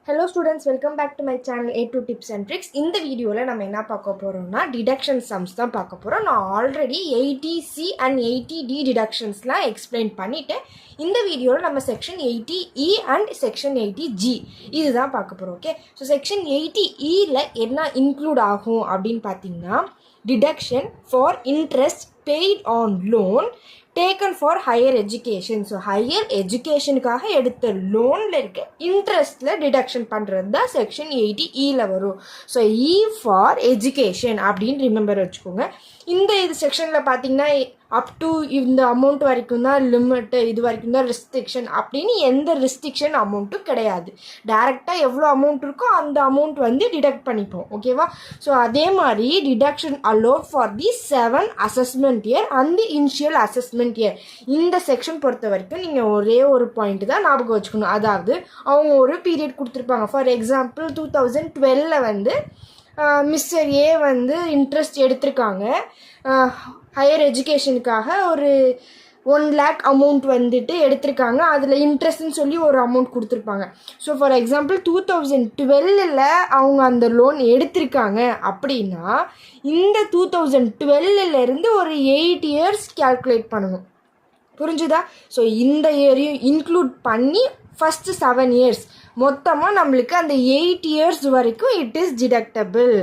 Hello students, welcome back to my channel A2 Tips and Tricks. இந்த வீடியோவில் நம்ம என்ன பார்க்க போகிறோம்னா டிடக்ஷன் சம்ஸ் தான் பார்க்க போகிறோம். நான் already 80C and 80D டிடக்ஷன்ஸ்லாம் explain பண்ணிவிட்டு இந்த வீடியோவில் நம்ம section 80E and section 80G இதுதான் பார்க்க போகிறோம். ஓகே, ஸோ செக்ஷன் 80Eல என்ன இன்க்ளூட் ஆகும் அப்படின்னு பார்த்தீங்கன்னா deduction for interest paid on loan taken for higher education. So higher எஜுகேஷனுக்காக எடுத்த லோனில் இருக்க இன்ட்ரெஸ்ட்டில் டிடக்ஷன் பண்ணுறது தான் செக்ஷன் 80Eல வரும். ஸோ இ ஃபார் எஜுகேஷன் அப்படின்னு ரிமெம்பர் வச்சுக்கோங்க. இந்த செக்ஷனில் பார்த்தீங்கன்னா அப் டு இந்த அமௌண்ட் வரைக்கும் தான் லிமிட்டு, இது வரைக்கும் தான் ரெஸ்ட்ரிக்ஷன் அப்படின்னு எந்த ரெஸ்ட்ரிக்ஷன் அமௌண்ட்டும் கிடையாது. டேரெக்டாக எவ்வளோ அமௌண்ட் இருக்கோ அந்த அமௌண்ட் வந்து டிடக்ட் பண்ணிப்போம். ஓகேவா? ஸோ அதே மாதிரி deduction allowed for the 7 assessment year and the initial assessment year. இந்த செக்ஷன் பொறுத்த வரைக்கும் நீங்கள் ஒரே ஒரு பாயிண்ட் தான் ஞாபகம் வச்சுக்கணும். அதாவது அவங்க ஒரு பீரியட் கொடுத்துருப்பாங்க. ஃபார் எக்ஸாம்பிள் 2012 வந்து மிஸ்டர் ஏ வந்து இன்ட்ரெஸ்ட் எடுத்திருக்காங்க. ஹையர் எஜுகேஷனுக்காக ஒரு 1 lakh அமௌண்ட் வந்துட்டு எடுத்திருக்காங்க. அதில் இன்ட்ரெஸ்ட்னு சொல்லி ஒரு அமௌண்ட் கொடுத்துருப்பாங்க. ஸோ ஃபார் எக்ஸாம்பிள் 2012 அவங்க அந்த லோன் எடுத்திருக்காங்க அப்படின்னா இந்த 2012 ஒரு 8 years கால்குலேட் பண்ணணும். புரிஞ்சுதா? ஸோ இந்த இயரையும் இன்க்ளூட் பண்ணி ஃபஸ்ட்டு 7 years மொத்தமாக நம்மளுக்கு அந்த 8 years வரைக்கும் இட் இஸ் டிடக்டபிள்.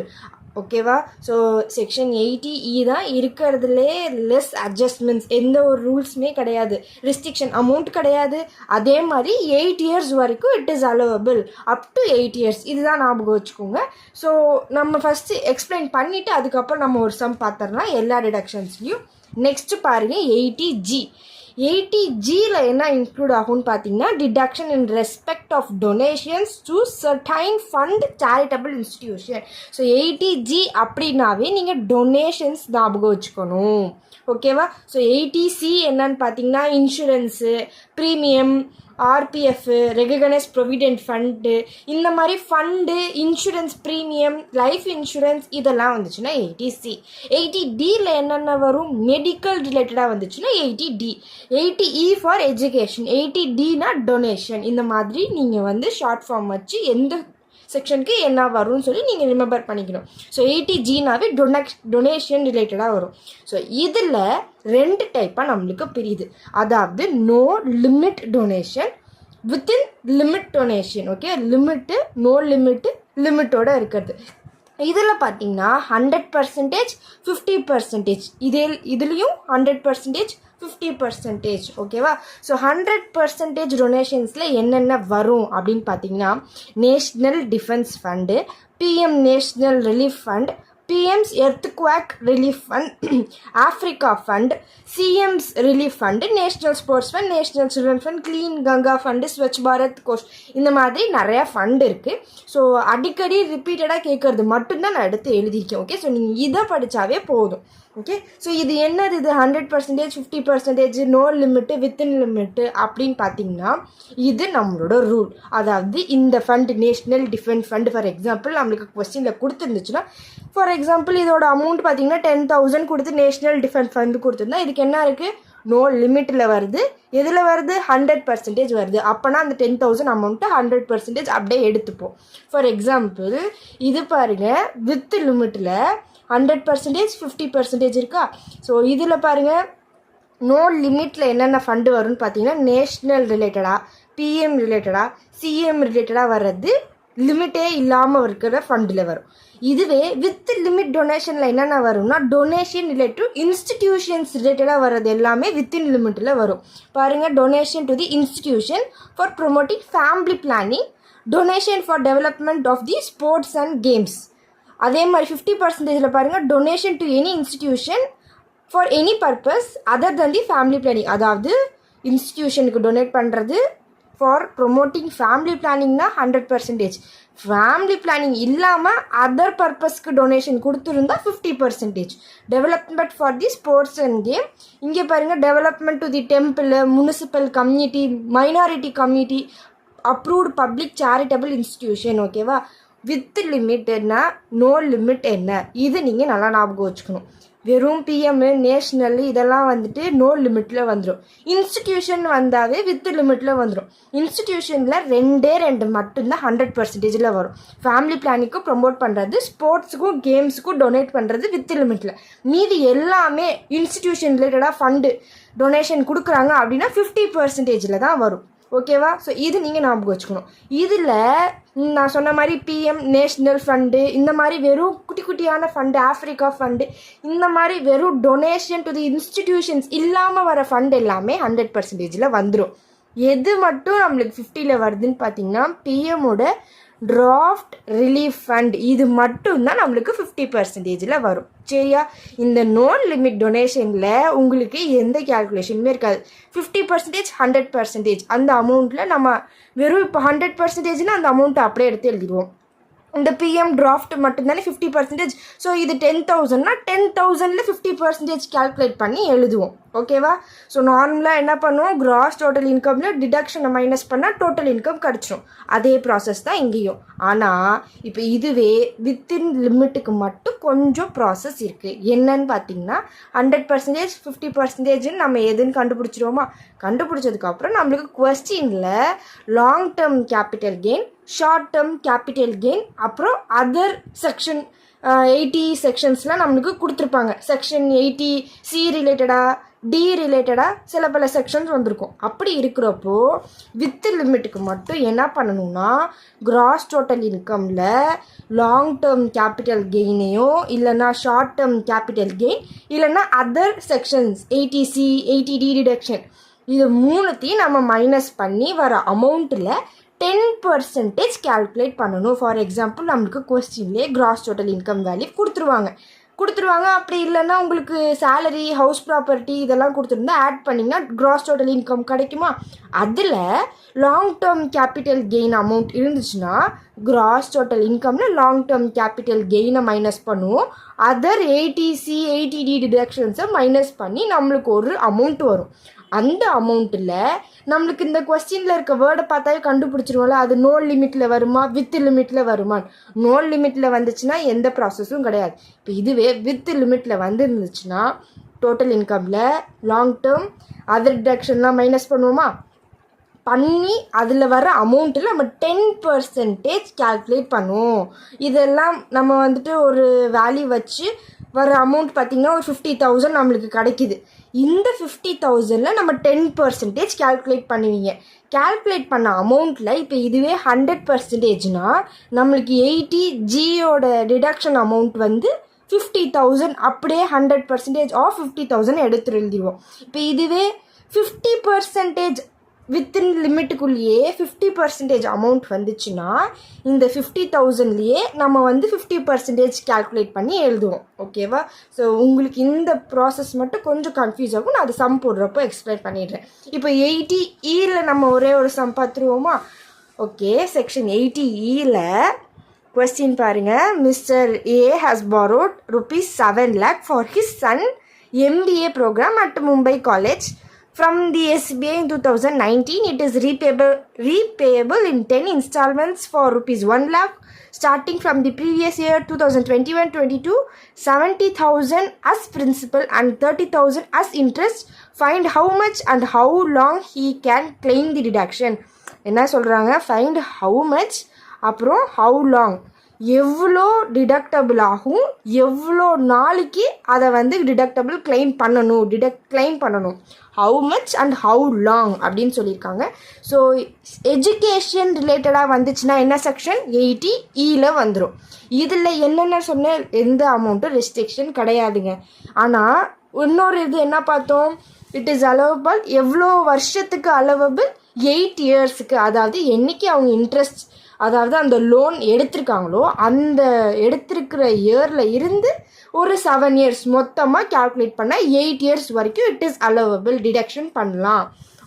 ஓகேவா? ஸோ செக்ஷன் 80E தான் இருக்கிறதுலே லெஸ் அட்ஜஸ்ட்மெண்ட்ஸ், எந்த ஒரு ரூல்ஸுமே கிடையாது, ரெஸ்ட்ரிக்ஷன் அமௌண்ட் கிடையாது. அதே மாதிரி 8 years வரைக்கும் it is allowable up to 8 years. இதுதான் ஞாபகம் வச்சுக்கோங்க. ஸோ நம்ம ஃபஸ்ட்டு எக்ஸ்பிளைன் பண்ணிவிட்டு அதுக்கப்புறம் நம்ம ஒரு சம் பார்த்துடலாம் எல்லா டிடக்ஷன்ஸ்லையும். நெக்ஸ்ட்டு பாருங்கள் 80G. 80Gல என்ன இன்க்ளூட் ஆகும்னு பார்த்தீங்கன்னா deduction in respect of donations to certain fund charitable institution. So 80G அப்படின்னாவே நீங்கள் டொனேஷன்ஸ் ஞாபகம் வச்சுக்கணும். ஓகேவா? ஸோ 80C என்னன்னு பார்த்தீங்கன்னா insurance, premium, RPF, recognise provident fund, இந்த மாதிரி fund, insurance, premium, life insurance இதெல்லாம் வந்துச்சுன்னா 80C. 80Dல என்னென்ன வரும்? மெடிக்கல் ரிலேட்டடாக வந்துச்சுன்னா 80D. 80E for education, 80Dனா donation. இந்த மாதிரி நீங்கள் வந்து ஷார்ட் ஃபார்ம் வச்சு எந்த செக்ஷனுக்கு என்ன வரும்னு சொல்லி நீங்கள் ரிமெம்பர் பண்ணிக்கணும். ஸோ 80Gனாவே டொனேஷன் ரிலேட்டடாக வரும். ஸோ இதில் 2 டைப்பாக நம்மளுக்கு பிரியுது. அதாவது no limit donation, within limit donation. Okay, limit, no limit, லிமிட்டோடு இருக்கிறது. இதில் பார்த்தீங்கன்னா 100%, 50%. இதுலேயும் 100%, 50%. ஓகேவா? ஸோ 100% டொனேஷன்ஸில் என்னென்ன வரும் அப்படின்னு பார்த்தீங்கன்னா national defence fund, PM national relief fund, பிஎம்ஸ் earthquake relief fund, Africa fund, CMs relief fund, national sports fund, national children fund, clean Ganga fund, Swachh Bharat Ghosh, இந்த மாதிரி நிறையா ஃபண்ட் இருக்குது. ஸோ அடிக்கடி ரிப்பீட்டடாக கேட்குறது மட்டும்தான் நான் எடுத்து எழுதியிருக்கேன். ஓகே, ஸோ நீங்கள் இதை படித்தாவே போதும். ஓகே, ஸோ இது என்னது? இது 100%, 50%, நோ லிமிட்டு, வித்தின் லிமிட்டு அப்படின்னு பார்த்தீங்கன்னா இது நம்மளோட ரூல். அதாவது இந்த fund national defence fund for example நம்மளுக்கு கொஸ்டினில் கொடுத்துருந்துச்சுன்னா, ஃபார் எக்ஸாம்பிள் இதோட அமௌண்ட் பார்த்தீங்கன்னா 10,000 கொடுத்து நேஷ்னல் டிஃபென்ஸ் ஃபண்டு கொடுத்துருந்தா இதுக்கு என்ன இருக்குது? நோ லிமிட்டில் வருது. எதில் வருது? 100% வருது. அப்போனா அந்த 10,000 அமௌண்ட்டு 100% அப்படியே எடுத்துப்போம். ஃபார் எக்ஸாம்பிள் இது பாருங்கள், வித் லிமிட்டில் 100%, 50% இருக்கா? ஸோ இதில் பாருங்கள் நோ லிமிட்டில் என்னென்ன ஃபண்டு வரும்னு பார்த்தீங்கன்னா நேஷ்னல் ரிலேட்டடாக, பிஎம் ரிலேட்டடாக, சிஎம் ரிலேட்டடாக வர்றது லிமிட்டே இல்லாமல் இருக்கிற ஃபண்டில் வரும். இதுவே வித் லிமிட் டொனேஷனில் என்னென்ன வரும்னா டொனேஷன் ரிலேட்டிவ் இன்ஸ்டிடியூஷன்ஸ் ரிலேட்டடாக வர்றது எல்லாமே வித்தின் லிமிட்டில் வரும். பாருங்கள், donation to the institution for promoting family planning, donation for development of the sports and games. அதே மாதிரி 50%ல் பாருங்கள் donation to any institution for any purpose other than the family planning. அதாவது இன்ஸ்டிடியூஷனுக்கு டொனேட் பண்ணுறது ஃபார் ப்ரொமோட்டிங் ஃபேமிலி பிளானிங்னா 100%. Family planning இல்லாமல் other பர்பஸ்க்கு டொனேஷன் கொடுத்துருந்தா 50%. Development for the sports and game, இங்கே பாருங்கள் development to the temple, municipal community, minority community, approved public charitable institution. ஓகேவா? வித் லிமிட் என்ன, நோ லிமிட் என்ன, இது நீங்கள் நல்லா ஞாபகம் வச்சுக்கணும். வெறும் பிஎம் நேஷ்னல் இதெல்லாம் வந்துட்டு நோ லிமிட்டில் வந்துடும். இன்ஸ்டிடியூஷன் வந்தாவே வித் லிமிட்டில் வந்துடும். இன்ஸ்டிடியூஷனில் 2 மட்டும்தான் 100%ல் வரும். ஃபேமிலி பிளானிங்க்கும் ப்ரொமோட் பண்ணுறது, ஸ்போர்ட்ஸுக்கும் கேம்ஸுக்கும் டொனேட் பண்ணுறது வித் லிமிட்டில். மீதி எல்லாமே இன்ஸ்டிடியூஷன் ரிலேட்டடாக ஃபண்டு டொனேஷன் கொடுக்குறாங்க அப்படின்னா 50%ல் தான் வரும். ஓகேவா? ஸோ இது நீங்கள் ஞாபகம் வச்சுக்கணும். இதில் நான் சொன்ன மாதிரி பிஎம் நேஷ்னல் ஃபண்டு, இந்த மாதிரி வெறும் குட்டி குட்டியான ஃபண்டு, ஆஃப்ரிக்கா ஃபண்டு, இந்த மாதிரி வெறும் டொனேஷன் டு தி இன்ஸ்டிடியூஷன்ஸ் இல்லாமல் வர ஃபண்ட் எல்லாமே 100%ல் வந்துடும். எது மட்டும் நம்மளுக்கு 50ல் வருதுன்னு பார்த்தீங்கன்னா பிஎம்மோட டிராஃப்ட் ரிலீஃப் ஃபண்ட், இது மட்டும்தான் நம்மளுக்கு 50%ல் வரும். சரியா? இந்த நோன் லிமிட் டொனேஷனில் உங்களுக்கு எந்த கேல்குலேஷனுமே இருக்காது. 50%, 100% அந்த அமௌண்ட்டில் நம்ம வெறும் இப்போ 100%னா அந்த அமௌண்ட்டை அப்படியே எடுத்து எழுதிடுவோம். இந்த பிஎம் டிராஃப்ட் மட்டும்தானே 50%. ஸோ இது 10,000னா 10,000ல் 50% கேல்குலேட் பண்ணி எழுதுவோம். ஓகேவா? ஸோ நார்மலாக என்ன பண்ணுவோம், கிராஸ் டோட்டல் இன்கமில் டிடக்ஷனை மைனஸ் பண்ணால் டோட்டல் இன்கம் கிடச்சிரும். அதே ப்ராசஸ் தான் இங்கேயும். ஆனால் இப்போ இதுவே வித்தின் லிமிட்டுக்கு மட்டும் கொஞ்சம் ப்ராசஸ் இருக்குது. என்னன்னு பார்த்தீங்கன்னா 100%, 50%ன்னு நம்ம எதுன்னு கண்டுபிடிச்சிருவோமா? கண்டுபிடிச்சதுக்கப்புறம் நம்மளுக்கு கொஸ்டினில் long term capital gain, short term capital gain, அப்புறம் அதர் செக்ஷன் 80 செக்ஷன்ஸ்லாம் நம்மளுக்கு கொடுத்துருப்பாங்க. செக்ஷன் 80C ரிலேட்டடாக, டி ரிலேட்டடாக சில பல செக்ஷன்ஸ் வந்திருக்கும். அப்படி இருக்கிறப்போ வித் லிமிட்டுக்கு மட்டும் என்ன பண்ணணும்னா கிராஸ் டோட்டல் இன்கமில் லாங் டேர்ம் கேபிட்டல் கெயினையோ இல்லைன்னா ஷார்ட் டேர்ம் கேபிட்டல் கெயின் இல்லைன்னா other sections 80C 80D deduction, இது மூணுத்தையும் நம்ம மைனஸ் பண்ணி வர அமௌண்ட்டில் 10% கேல்குலேட் பண்ணணும். ஃபார் எக்ஸாம்பிள் நம்மளுக்கு கொஸ்டின்லேயே கிராஸ் டோட்டல் இன்கம் வேல்யூ கொடுத்துருவாங்க. அப்படி இல்லைன்னா உங்களுக்கு சேலரி, ஹவுஸ் ப்ராப்பர்ட்டி இதெல்லாம் கொடுத்துருந்தா ஆட் பண்ணிங்கன்னா கிராஸ் டோட்டல் இன்கம் கிடைக்குமா? அதில் long term capital gain amount இருந்துச்சுன்னா கிராஸ் டோட்டல் இன்கமில் லாங் டேர்ம் கேபிட்டல் கெயினை மைனஸ் பண்ணுவோம். அதர் 80C 80D டிடக்ஷன்ஸை மைனஸ் பண்ணி நம்மளுக்கு ஒரு அமௌண்ட் வரும். அந்த அமௌண்ட்டில் நம்மளுக்கு இந்த கொஸ்டினில் இருக்க வேர்டை பார்த்தாவே கண்டுபிடிச்சிருவோம்ல, அது நோ லிமிட்டில் வருமா வித் லிமிட்டில் வருமான்னு. நோ லிமிட்டில் வந்துச்சுன்னா எந்த ப்ராசஸும் கிடையாது. இப்போ இதுவே வித் லிமிட்டில் வந்துருந்துச்சுன்னா டோட்டல் இன்கமில் லாங் டேர்ம் அதர் டிடக்ஷன்லாம் மைனஸ் பண்ணுவோமா? பண்ணி அதில் வர அமௌண்ட்டில் நம்ம 10% கேல்குலேட் பண்ணுவோம். இதெல்லாம் நம்ம வந்துட்டு ஒரு வேல்யூ வச்சு வர அமௌண்ட் பார்த்திங்கன்னா ஒரு 50,000 நம்மளுக்கு கிடைக்கிது. இந்த 50,000ல் நம்ம 10% கேல்குலேட் பண்ணுவீங்க. கேல்குலேட் பண்ண அமௌண்ட்டில் இப்போ இதுவே 100%னா நம்மளுக்கு 80Gயோட டிடக்ஷன் அமௌண்ட் வந்து 50,000, அப்படியே 100% ஆஃப் 50,000 எடுத்து எழுதிடுவோம். இப்போ இதுவே 50% வித்தின் லிமிட்டுக்குள்ளேயே 50% அமௌண்ட் வந்துச்சுன்னா இந்த 50,000லேயே நம்ம வந்து 50% கேல்குலேட் பண்ணி எழுதுவோம். ஓகேவா? ஸோ உங்களுக்கு இந்த ப்ராசஸ் மட்டும் கொஞ்சம் கன்ஃபியூஸ் ஆகும். நான் அது சம் போடுறப்போ எக்ஸ்பிளைன் பண்ணிடுறேன். இப்போ 80Eயில் நம்ம ஒரே ஒரு சம் பார்த்துருவோமா? ஓகே, செக்ஷன் 80Eயில் கொஸ்டின் பாருங்கள். Mister A has borrowed ₹7 lakh for his son MBA program at Mumbai College. From the SBI in 2019, it is repayable in 10 installments for ₹1 lakh starting from the previous year 2021-22, 70,000 as principal and 30,000 as interest. Find how much and how long he can claim the deduction. என்ன சொல்கிறாங்க? Find how much அப்புறம் how long, எவ்வளோ deductible ஆகும், எவ்வளோ நாளைக்கு அதை வந்து deductible claim பண்ணணும், how much and how long அப்படின்னு சொல்லியிருக்காங்க. ஸோ எஜுகேஷன் ரிலேட்டடாக வந்துச்சுன்னா என்ன செக்ஷன் 80Eயில் வந்துடும். இதில் என்னென்ன சொன்ன எந்த அமௌண்ட்டும் ரெஸ்ட்ரிக்ஷன் கிடையாதுங்க. ஆனால் இன்னொரு இது என்ன பார்த்தோம், இட் இஸ் அலோவபிள், எவ்வளோ வருஷத்துக்கு அலோவபிள், 8 இயர்ஸுக்கு. அதாவது என்றைக்கு அவங்க இன்ட்ரெஸ்ட், அதாவது அந்த லோன் எடுத்திருக்காங்களோ அந்த எடுத்திருக்கிற இயரில் இருந்து ஒரு 7 இயர்ஸ் மொத்தமாக கேல்குலேட் பண்ணால் 8 இயர்ஸ் வரைக்கும் இட் இஸ் அலோவபிள், டிடக்ஷன் பண்ணலாம்.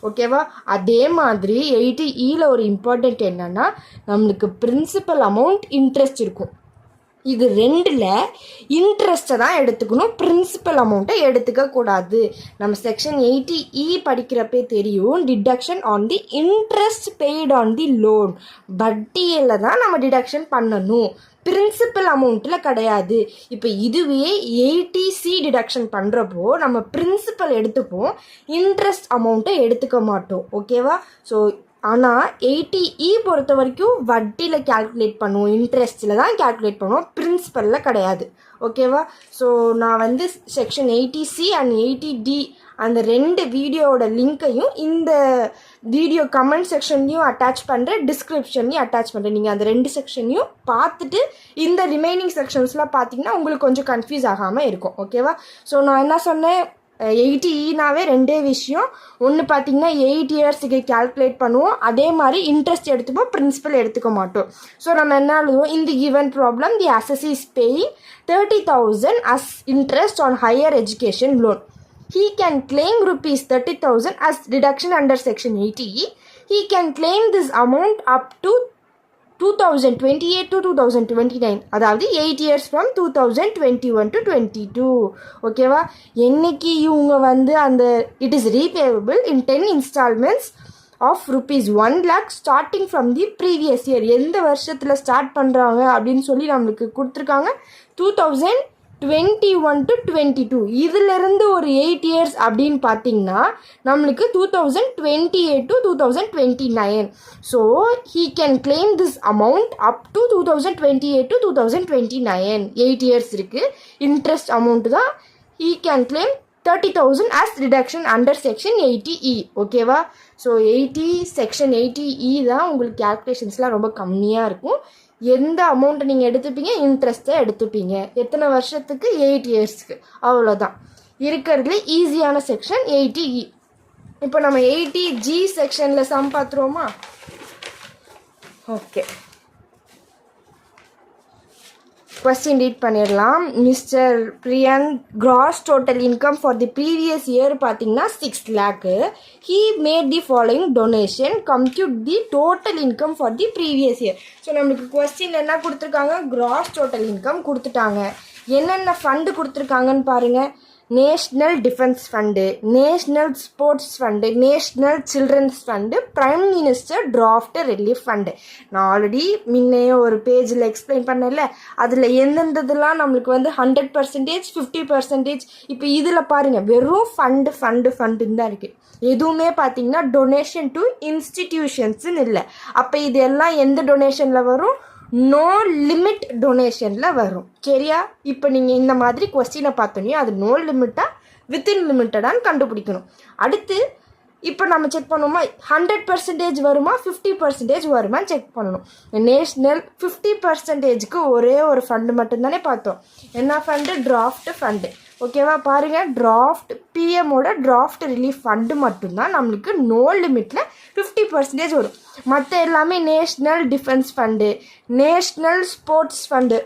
ஓகேவா? அதே மாதிரி 80Eயில் ஒரு இம்பார்ட்டண்ட் என்னென்னா நம்மளுக்கு பிரின்சிபல் அமௌண்ட் இன்ட்ரெஸ்ட் இருக்கும். இது ரெண்டில் இன்ட்ரெஸ்ட்டை தான் எடுத்துக்கணும், பிரின்சிபல் அமௌண்ட்டை எடுத்துக்கக்கூடாது. நம்ம செக்ஷன் 80E படிக்கிறப்பே தெரியும், deduction on the interest paid on the loan, வட்டியில் தான் நம்ம டிடக்ஷன் பண்ணணும், பிரின்சிபல் அமௌண்ட்டில் கிடையாது. இப்போ இதுவே 80C டிடக்ஷன் பண்ணுறப்போ நம்ம பிரின்சிபல் எடுத்துப்போம், இன்ட்ரெஸ்ட் அமௌண்ட்டை எடுத்துக்க மாட்டோம். ஓகேவா? ஸோ ஆனால் 80E பொறுத்த வரைக்கும் வட்டியில் கேல்குலேட் பண்ணுவோம், இன்ட்ரெஸ்ட்டில் தான் கேல்குலேட் பண்ணுவோம், பிரின்சிபலில் கிடையாது. ஓகேவா? ஸோ நான் வந்து செக்ஷன் 80C அண்ட் 80D அந்த 2 வீடியோவோட லிங்க்கையும் இந்த வீடியோ கமெண்ட் செக்ஷன்லையும் அட்டாச் பண்ணுறேன், டிஸ்கிரிப்ஷன்லையும் அட்டாச் பண்ணுறேன். நீங்கள் அந்த 2 செக்ஷனையும் பார்த்துட்டு இந்த ரிமைனிங் செக்ஷன்ஸ்லாம் பார்த்தீங்கன்னா உங்களுக்கு கொஞ்சம் கன்ஃபியூஸ் ஆகாமல் இருக்கும். ஓகேவா? ஸோ நான் என்ன சொன்னேன், 80Eனாவே 2 விஷயம். ஒன்று பார்த்தீங்கன்னா 8 இயர்ஸுக்கு கேல்குலேட் பண்ணுவோம், அதே மாதிரி இன்ட்ரெஸ்ட் எடுத்துப்போம், பிரின்சிபல் எடுத்துக்க மாட்டோம். ஸோ நம்ம என்ன எழுதுவோம், இந்த given problem the assessee is paying 30,000 as interest on higher education loan. He can claim rupees 30,000 as deduction under section 80E. He can claim this amount up to 2028 to 2029, அதாவது 8 years from 2021 to 22. ஓகேவா? என்னைக்கு இவங்க வந்து அந்த it is repayable in 10 installments of rupees 1 lakh starting from the previous year. எந்த வருஷத்தில் start பண்ணுறாங்க அப்படின்னு சொல்லி நம்மளுக்கு கொடுத்துருக்காங்க, 2021 to 22. இதிலிருந்து ஒரு 8 years அப்படின்னு பார்த்தீங்கன்னா நம்மளுக்கு 2028 to 2029. So he can claim this amount up to 2028 to 2029. 8 years இருக்குது. இன்ட்ரெஸ்ட் அமௌண்ட் தான் he can claim 30,000 as reduction under section 80E. ஓகேவா? ஸோ செக்ஷன் 80E தான் உங்களுக்கு கேல்குலேஷன்ஸ்லாம் ரொம்ப கம்மியாக இருக்கும். எந்த அமௌண்ட்டை நீங்கள் எடுத்துப்பீங்க, இன்ட்ரெஸ்ட்டை எடுத்துப்பீங்க. எத்தனை வருஷத்துக்கு, 8 இயர்ஸ்க்கு. அவ்வளோதான் இருக்கிறதுல ஈஸியான செக்ஷன் 80E. இப்போ நம்ம 80G செக்ஷனில் சம் பார்த்துருவோமா? ஓகே, கொஸ்டின் ரீட் பண்ணிடலாம். Mister Priyan gross total income for the previous year பார்த்தீங்கன்னா 6 lakh. He made the following donation, compute the total income for the previous year. So நம்மளுக்கு கொஸ்டின் என்ன கொடுத்துருக்காங்க, cross total income கொடுத்துட்டாங்க. என்னென்ன fund கொடுத்துருக்காங்கன்னு பாருங்கள். National defence fund, national sports fund, national children's fund, prime minister draft relief fund. நான் already முன்னையே ஒரு பேஜில் எக்ஸ்பிளைன் பண்ணல, அதில் எந்தெந்ததெல்லாம் நம்மளுக்கு வந்து 100%, 50%. இப்போ இதில் பாருங்கள், வெறும் ஃபண்டுன்னு தான் இருக்குது. எதுவுமே பார்த்தீங்கன்னா டொனேஷன் டு இன்ஸ்டிடியூஷன்ஸ்ன்னு இல்லை. அப்போ இது எல்லாம் எந்த டொனேஷனில் வரும், நோ லிமிட் டொனேஷனில் வரும். சரியா? இப்போ நீங்கள் இந்த மாதிரி கொஸ்டினை பார்த்தோன்னே அது நோ லிமிட்டா வித்தின் லிமிட்டடான்னு கண்டுபிடிக்கணும். அடுத்து இப்போ நம்ம செக் பண்ணுவோமா, 100% வருமா, 50% வருமானு செக் பண்ணணும். நேஷ்னல் 50%க்கு ஒரே ஒரு ஃபண்டு மட்டும்தானே பார்த்தோம். என்ன ஃபண்டு, டிராஃப்ட் ஃபண்டு. ஓகேவா? பாருங்கள், டிராஃப்ட் பிஎம்மோட டிராஃப்ட் ரிலீஃப் ஃபண்டு மட்டும்தான் நம்மளுக்கு நோ லிமிட்டில் 50% வரும். மற்ற எல்லாமே national defence fund, national sports fund,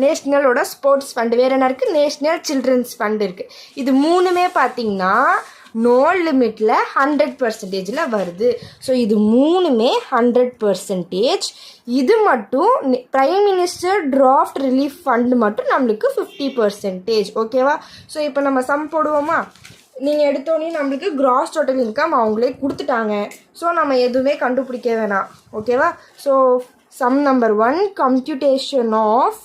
நேஷ்னலோட ஸ்போர்ட்ஸ் ஃபண்டு, வேறு என்ன இருக்குது, நேஷ்னல் சில்ட்ரன்ஸ் ஃபண்டு இருக்குது. இது மூணுமே பார்த்திங்கன்னா நோ லிமிட்டில் 100%ல் வருது. ஸோ இது மூணுமே 100%. இது மட்டும் prime minister draft relief fund மட்டும் நம்மளுக்கு 50%. ஓகேவா? ஸோ இப்போ நம்ம சம் போடுவோமா? நீங்கள் எடுத்தோடனே நம்மளுக்கு கிராஸ் டோட்டல் இன்கம் அவங்களே கொடுத்துட்டாங்க. ஸோ நம்ம எதுவுமே கண்டுபிடிக்க வேணாம். ஓகேவா? So sum number 1, computation of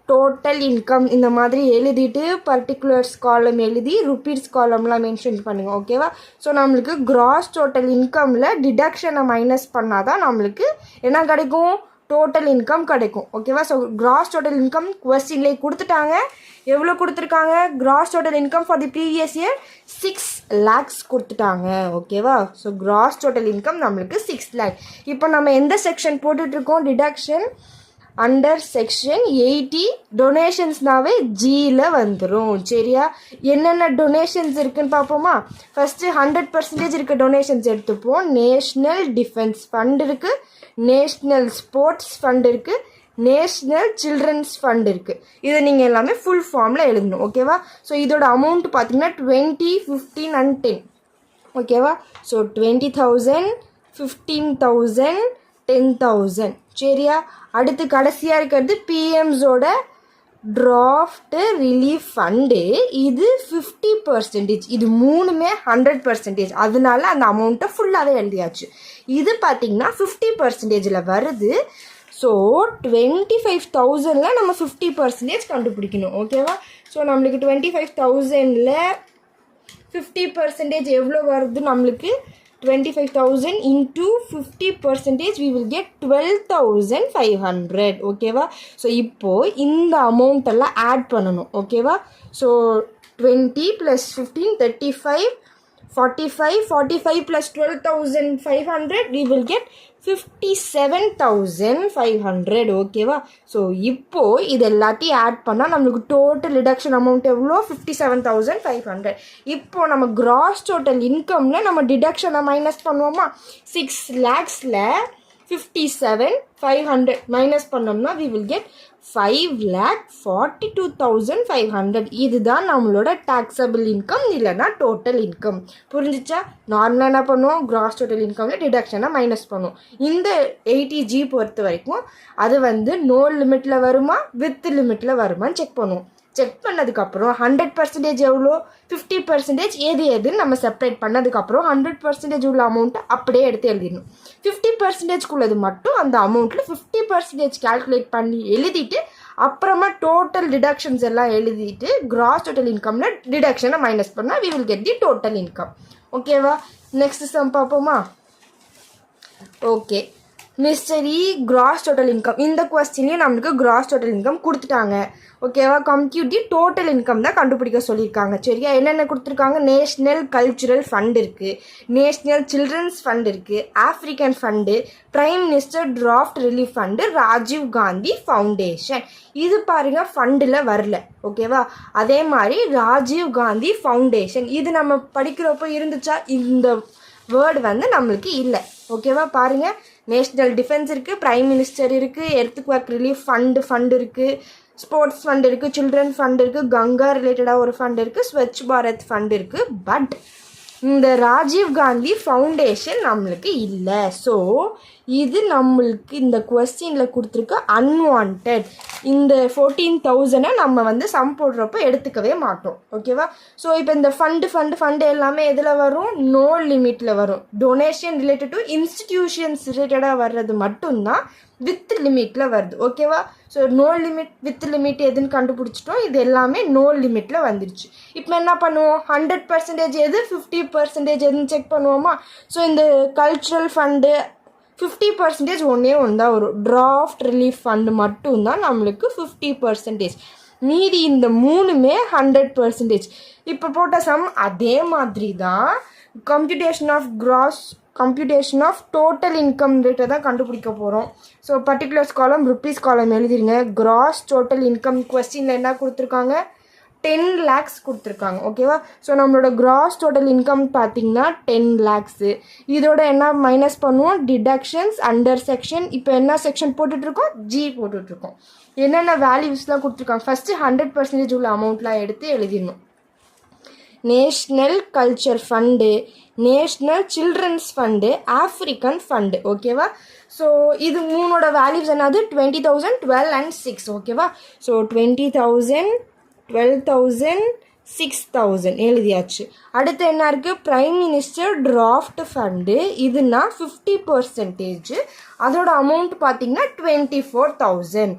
total income இந்த மாதிரி எழுதிட்டு பர்டிகுலர்ஸ் காலம் எழுதி ருபீஸ் காலம்லாம் மென்ஷன் பண்ணுங்க. ஓகேவா? ஸோ நம்மளுக்கு கிராஸ் டோட்டல் இன்கமில் டிடக்ஷனை மைனஸ் பண்ணால் தான் நம்மளுக்கு என்ன கிடைக்கும், டோட்டல் இன்கம் கிடைக்கும். ஓகேவா? ஸோ கிராஸ் டோட்டல் இன்கம் கொஸ்டின்லேயே கொடுத்துட்டாங்க. எவ்வளோ கொடுத்துருக்காங்க, cross total income for the previous year 6 lakhs கொடுத்துட்டாங்க. ஓகேவா? ஸோ கிராஸ் டோட்டல் இன்கம் நம்மளுக்கு 6 lakh. இப்போ நம்ம எந்த செக்ஷன் போட்டுட்ருக்கோம், டிடக்ஷன் அண்டர் செக்ஷன் 80. டொனேஷன்ஸ்னாவே ஜியில் வந்துடும். சரியா? என்னென்ன டொனேஷன்ஸ் இருக்குன்னு பார்ப்போமா? ஃபஸ்ட்டு 100% இருக்க டொனேஷன்ஸ் எடுத்துப்போம். நேஷ்னல் டிஃபென்ஸ் ஃபண்ட் இருக்குது, நேஷ்னல் ஸ்போர்ட்ஸ் ஃபண்ட் இருக்குது, நேஷ்னல் சில்ட்ரன்ஸ் ஃபண்ட் இருக்குது. இதை நீங்கள் எல்லாமே ஃபுல் ஃபார்மில் எழுதணும். ஓகேவா? ஸோ இதோட அமௌண்ட் பார்த்தீங்கன்னா 20, 15 and 10. ஓகேவா? ஸோ 20,000, 15,000, 10,000. சரியா? அடுத்து கடைசியாக இருக்கிறது பிஎம்ஸோட டிராஃப்ட் ரிலீஃப் ஃபண்டு. இது 50%. இது மூணுமே 100%. அதனால அந்த அமௌண்ட்டை ஃபுல்லாகவே எழுதியாச்சு. இது பார்த்திங்கன்னா 50%ல் வருது. ஸோ 25,000ல் நம்ம 50% கண்டுபிடிக்கணும். ஓகேவா? ஸோ நம்மளுக்கு 25,000ல் 50% எவ்வளோ வருது? நம்மளுக்கு 25,000 into 50% we will get 12,500. ஓகேவா? ஸோ இப்போது இந்த அமௌண்ட் எல்லாம் ஆட் பண்ணணும். ஓகேவா? So 20 + 15 35 45 plus 12,500 we will get 57,500. ஓகேவா? ஸோ இப்போ இது எல்லாத்தையும் ஆட் பண்ணால் நம்மளுக்கு டோட்டல் டிடக்ஷன் அமௌண்ட் எவ்வளோ? 57,500. இப்போ நம்ம கிராஸ் டோட்டல் இன்கமில் நம்ம டிடக்ஷனை மைனஸ் பண்ணுவோமா? 6 lakhsல 57,500 மைனஸ் பண்ணோம்னா we will get 5,42,500. இதுதான் நம்மளோட டாக்ஸபிள் இன்கம் இல்லைனா டோட்டல் இன்கம். புரிஞ்சிச்சா? நார்மலாக என்ன பண்ணுவோம்? கிராஸ் டோட்டல் இன்கமில் டிடக்ஷனை மைனஸ் பண்ணுவோம். இந்த 80G பொறுத்த வரைக்கும் அது நோ லிமிட்டில் வருமா வித் லிமிட்டில் வருமான்னு செக் பண்ணுவோம். செக் பண்ணதுக்கப்புறம் 100% எவ்வளோ, 50% எதுன்னு நம்ம செப்பரேட் பண்ணதுக்கப்புறம் 100% உள்ள அமௌண்ட்டை அப்படியே எடுத்து எழுதிடணும். 50%க்குள்ளது மட்டும் அந்த அமௌண்ட்டில் 50% கால்குலேட் பண்ணி எழுதிட்டு அப்புறமா டோட்டல் டிடக்ஷன்ஸ் எல்லாம் எழுதிட்டு கிராஸ் டோட்டல் இன்கமில் டிடக்ஷனை மைனஸ் பண்ணால் we will get the total income. ஓகேவா? நெக்ஸ்ட் சம் பார்ப்போமா? Okay, mystery cross total income. இந்த கொஸ்டின்லேயும் நம்மளுக்கு கிராஸ் டோட்டல் இன்கம் கொடுத்துட்டாங்க. ஓகேவா? கம்ப்யூட் தி டோட்டல் இன்கம் தான் கண்டுபிடிக்க சொல்லியிருக்காங்க. சரியா? என்னென்ன கொடுத்துருக்காங்க? நேஷ்னல் கல்ச்சுரல் ஃபண்ட் இருக்குது, நேஷ்னல் சில்ட்ரன்ஸ் ஃபண்ட் இருக்குது, African fund, prime minister draft relief fund, Rajiv Gandhi foundation. இது பாருங்கள் ஃபண்டில் வரல. ஓகேவா? அதே மாதிரி ராஜீவ் காந்தி ஃபவுண்டேஷன் இது நம்ம படிக்கிறப்போ இருந்துச்சா? இந்த வேர்டு நம்மளுக்கு இல்லை. ஓகேவா? பாருங்கள், நேஷ்னல் டிஃபென்ஸ் இருக்குது, பிரைம் மினிஸ்டர் இருக்குது, எர்த்குவேக் ரிலீஃப் ஃபண்டு இருக்குது, ஸ்போர்ட்ஸ் ஃபண்ட் இருக்குது, சில்ட்ரன் ஃபண்ட் இருக்குது, கங்கா ரிலேட்டடாக ஒரு ஃபண்ட் இருக்குது, ஸ்வச் பாரத் ஃபண்ட் இருக்குது. பட் இந்த ராஜீவ் காந்தி ஃபவுண்டேஷன் நம்மளுக்கு இல்லை. ஸோ இது நம்மளுக்கு இந்த கொஸ்டினில் கொடுத்துருக்க அன்வான்ட். இந்த 14,000 நம்ம சம் போடுறப்போ எடுத்துக்கவே மாட்டோம். ஓகேவா? ஸோ இப்போ இந்த ஃபண்டு எல்லாமே எதில் வரும்? நோ லிமிட்டில் வரும். டொனேஷன் ரிலேட்டட் டு இன்ஸ்டிடியூஷன்ஸ் ரிலேட்டடாக வர்றது மட்டும்தான் வித் லிமிட்டில் வருது. ஓகேவா? So no limit with limit எதுன்னு கண்டுபிடிச்சிட்டோம். இது எல்லாமே நோ லிமிட்டில் வந்துருச்சு. இப்போ என்ன பண்ணுவோம்? 100% எது, 50% எதுன்னு செக் பண்ணுவோமா? ஸோ இந்த கல்ச்சுரல் ஃபண்டு 50% ஒன்றே ஒன்று தான் வரும். டிராஃப்ட் ரிலீஃப் ஃபண்டு மட்டும்தான் நம்மளுக்கு 50%. மீதி இந்த மூணுமே 100%. இப்போ போட்ட சம் அதே மாதிரி தான் கம்ப்யூட்டேஷன் ஆஃப் டோட்டல் இன்கம் ரேட்டை தான் கண்டுபிடிக்க போகிறோம். ஸோ பர்டிகுலர்ஸ் காலம், ருப்பீஸ் காலம் எழுதிருங்க. கிராஸ் டோட்டல் இன்கம் கொஸ்டினில் என்ன கொடுத்துருக்காங்க? 10 lakhs கொடுத்துருக்காங்க. ஓகேவா? ஸோ நம்மளோட கிராஸ் டோட்டல் இன்கம் பார்த்தீங்கன்னா 10 lakhs. இதோட என்ன மைனஸ் பண்ணுவோம்? Deductions under section. இப்போ என்ன செக்ஷன் போட்டுட்ருக்கோம்? ஜி போட்டுட்ருக்கோம். என்னென்ன வேல்யூஸ்லாம் கொடுத்துருக்காங்க? ஃபஸ்ட்டு 100% உள்ள அமௌண்ட்லாம் எடுத்து எழுதிடணும். National culture fund, national children's fund, African fund. ஓகேவா? ஸோ இது மூணோட வேல்யூஸ் என்னது? 20,000, 12 and 6. ஓகேவா? ஸோ 20,000, 12,000, 6,000 எழுதியாச்சு. அடுத்து என்ன இருக்குது? Prime minister draft fund. இதுனா 50%. அதோட அமௌண்ட் பார்த்தீங்கன்னா 24,000.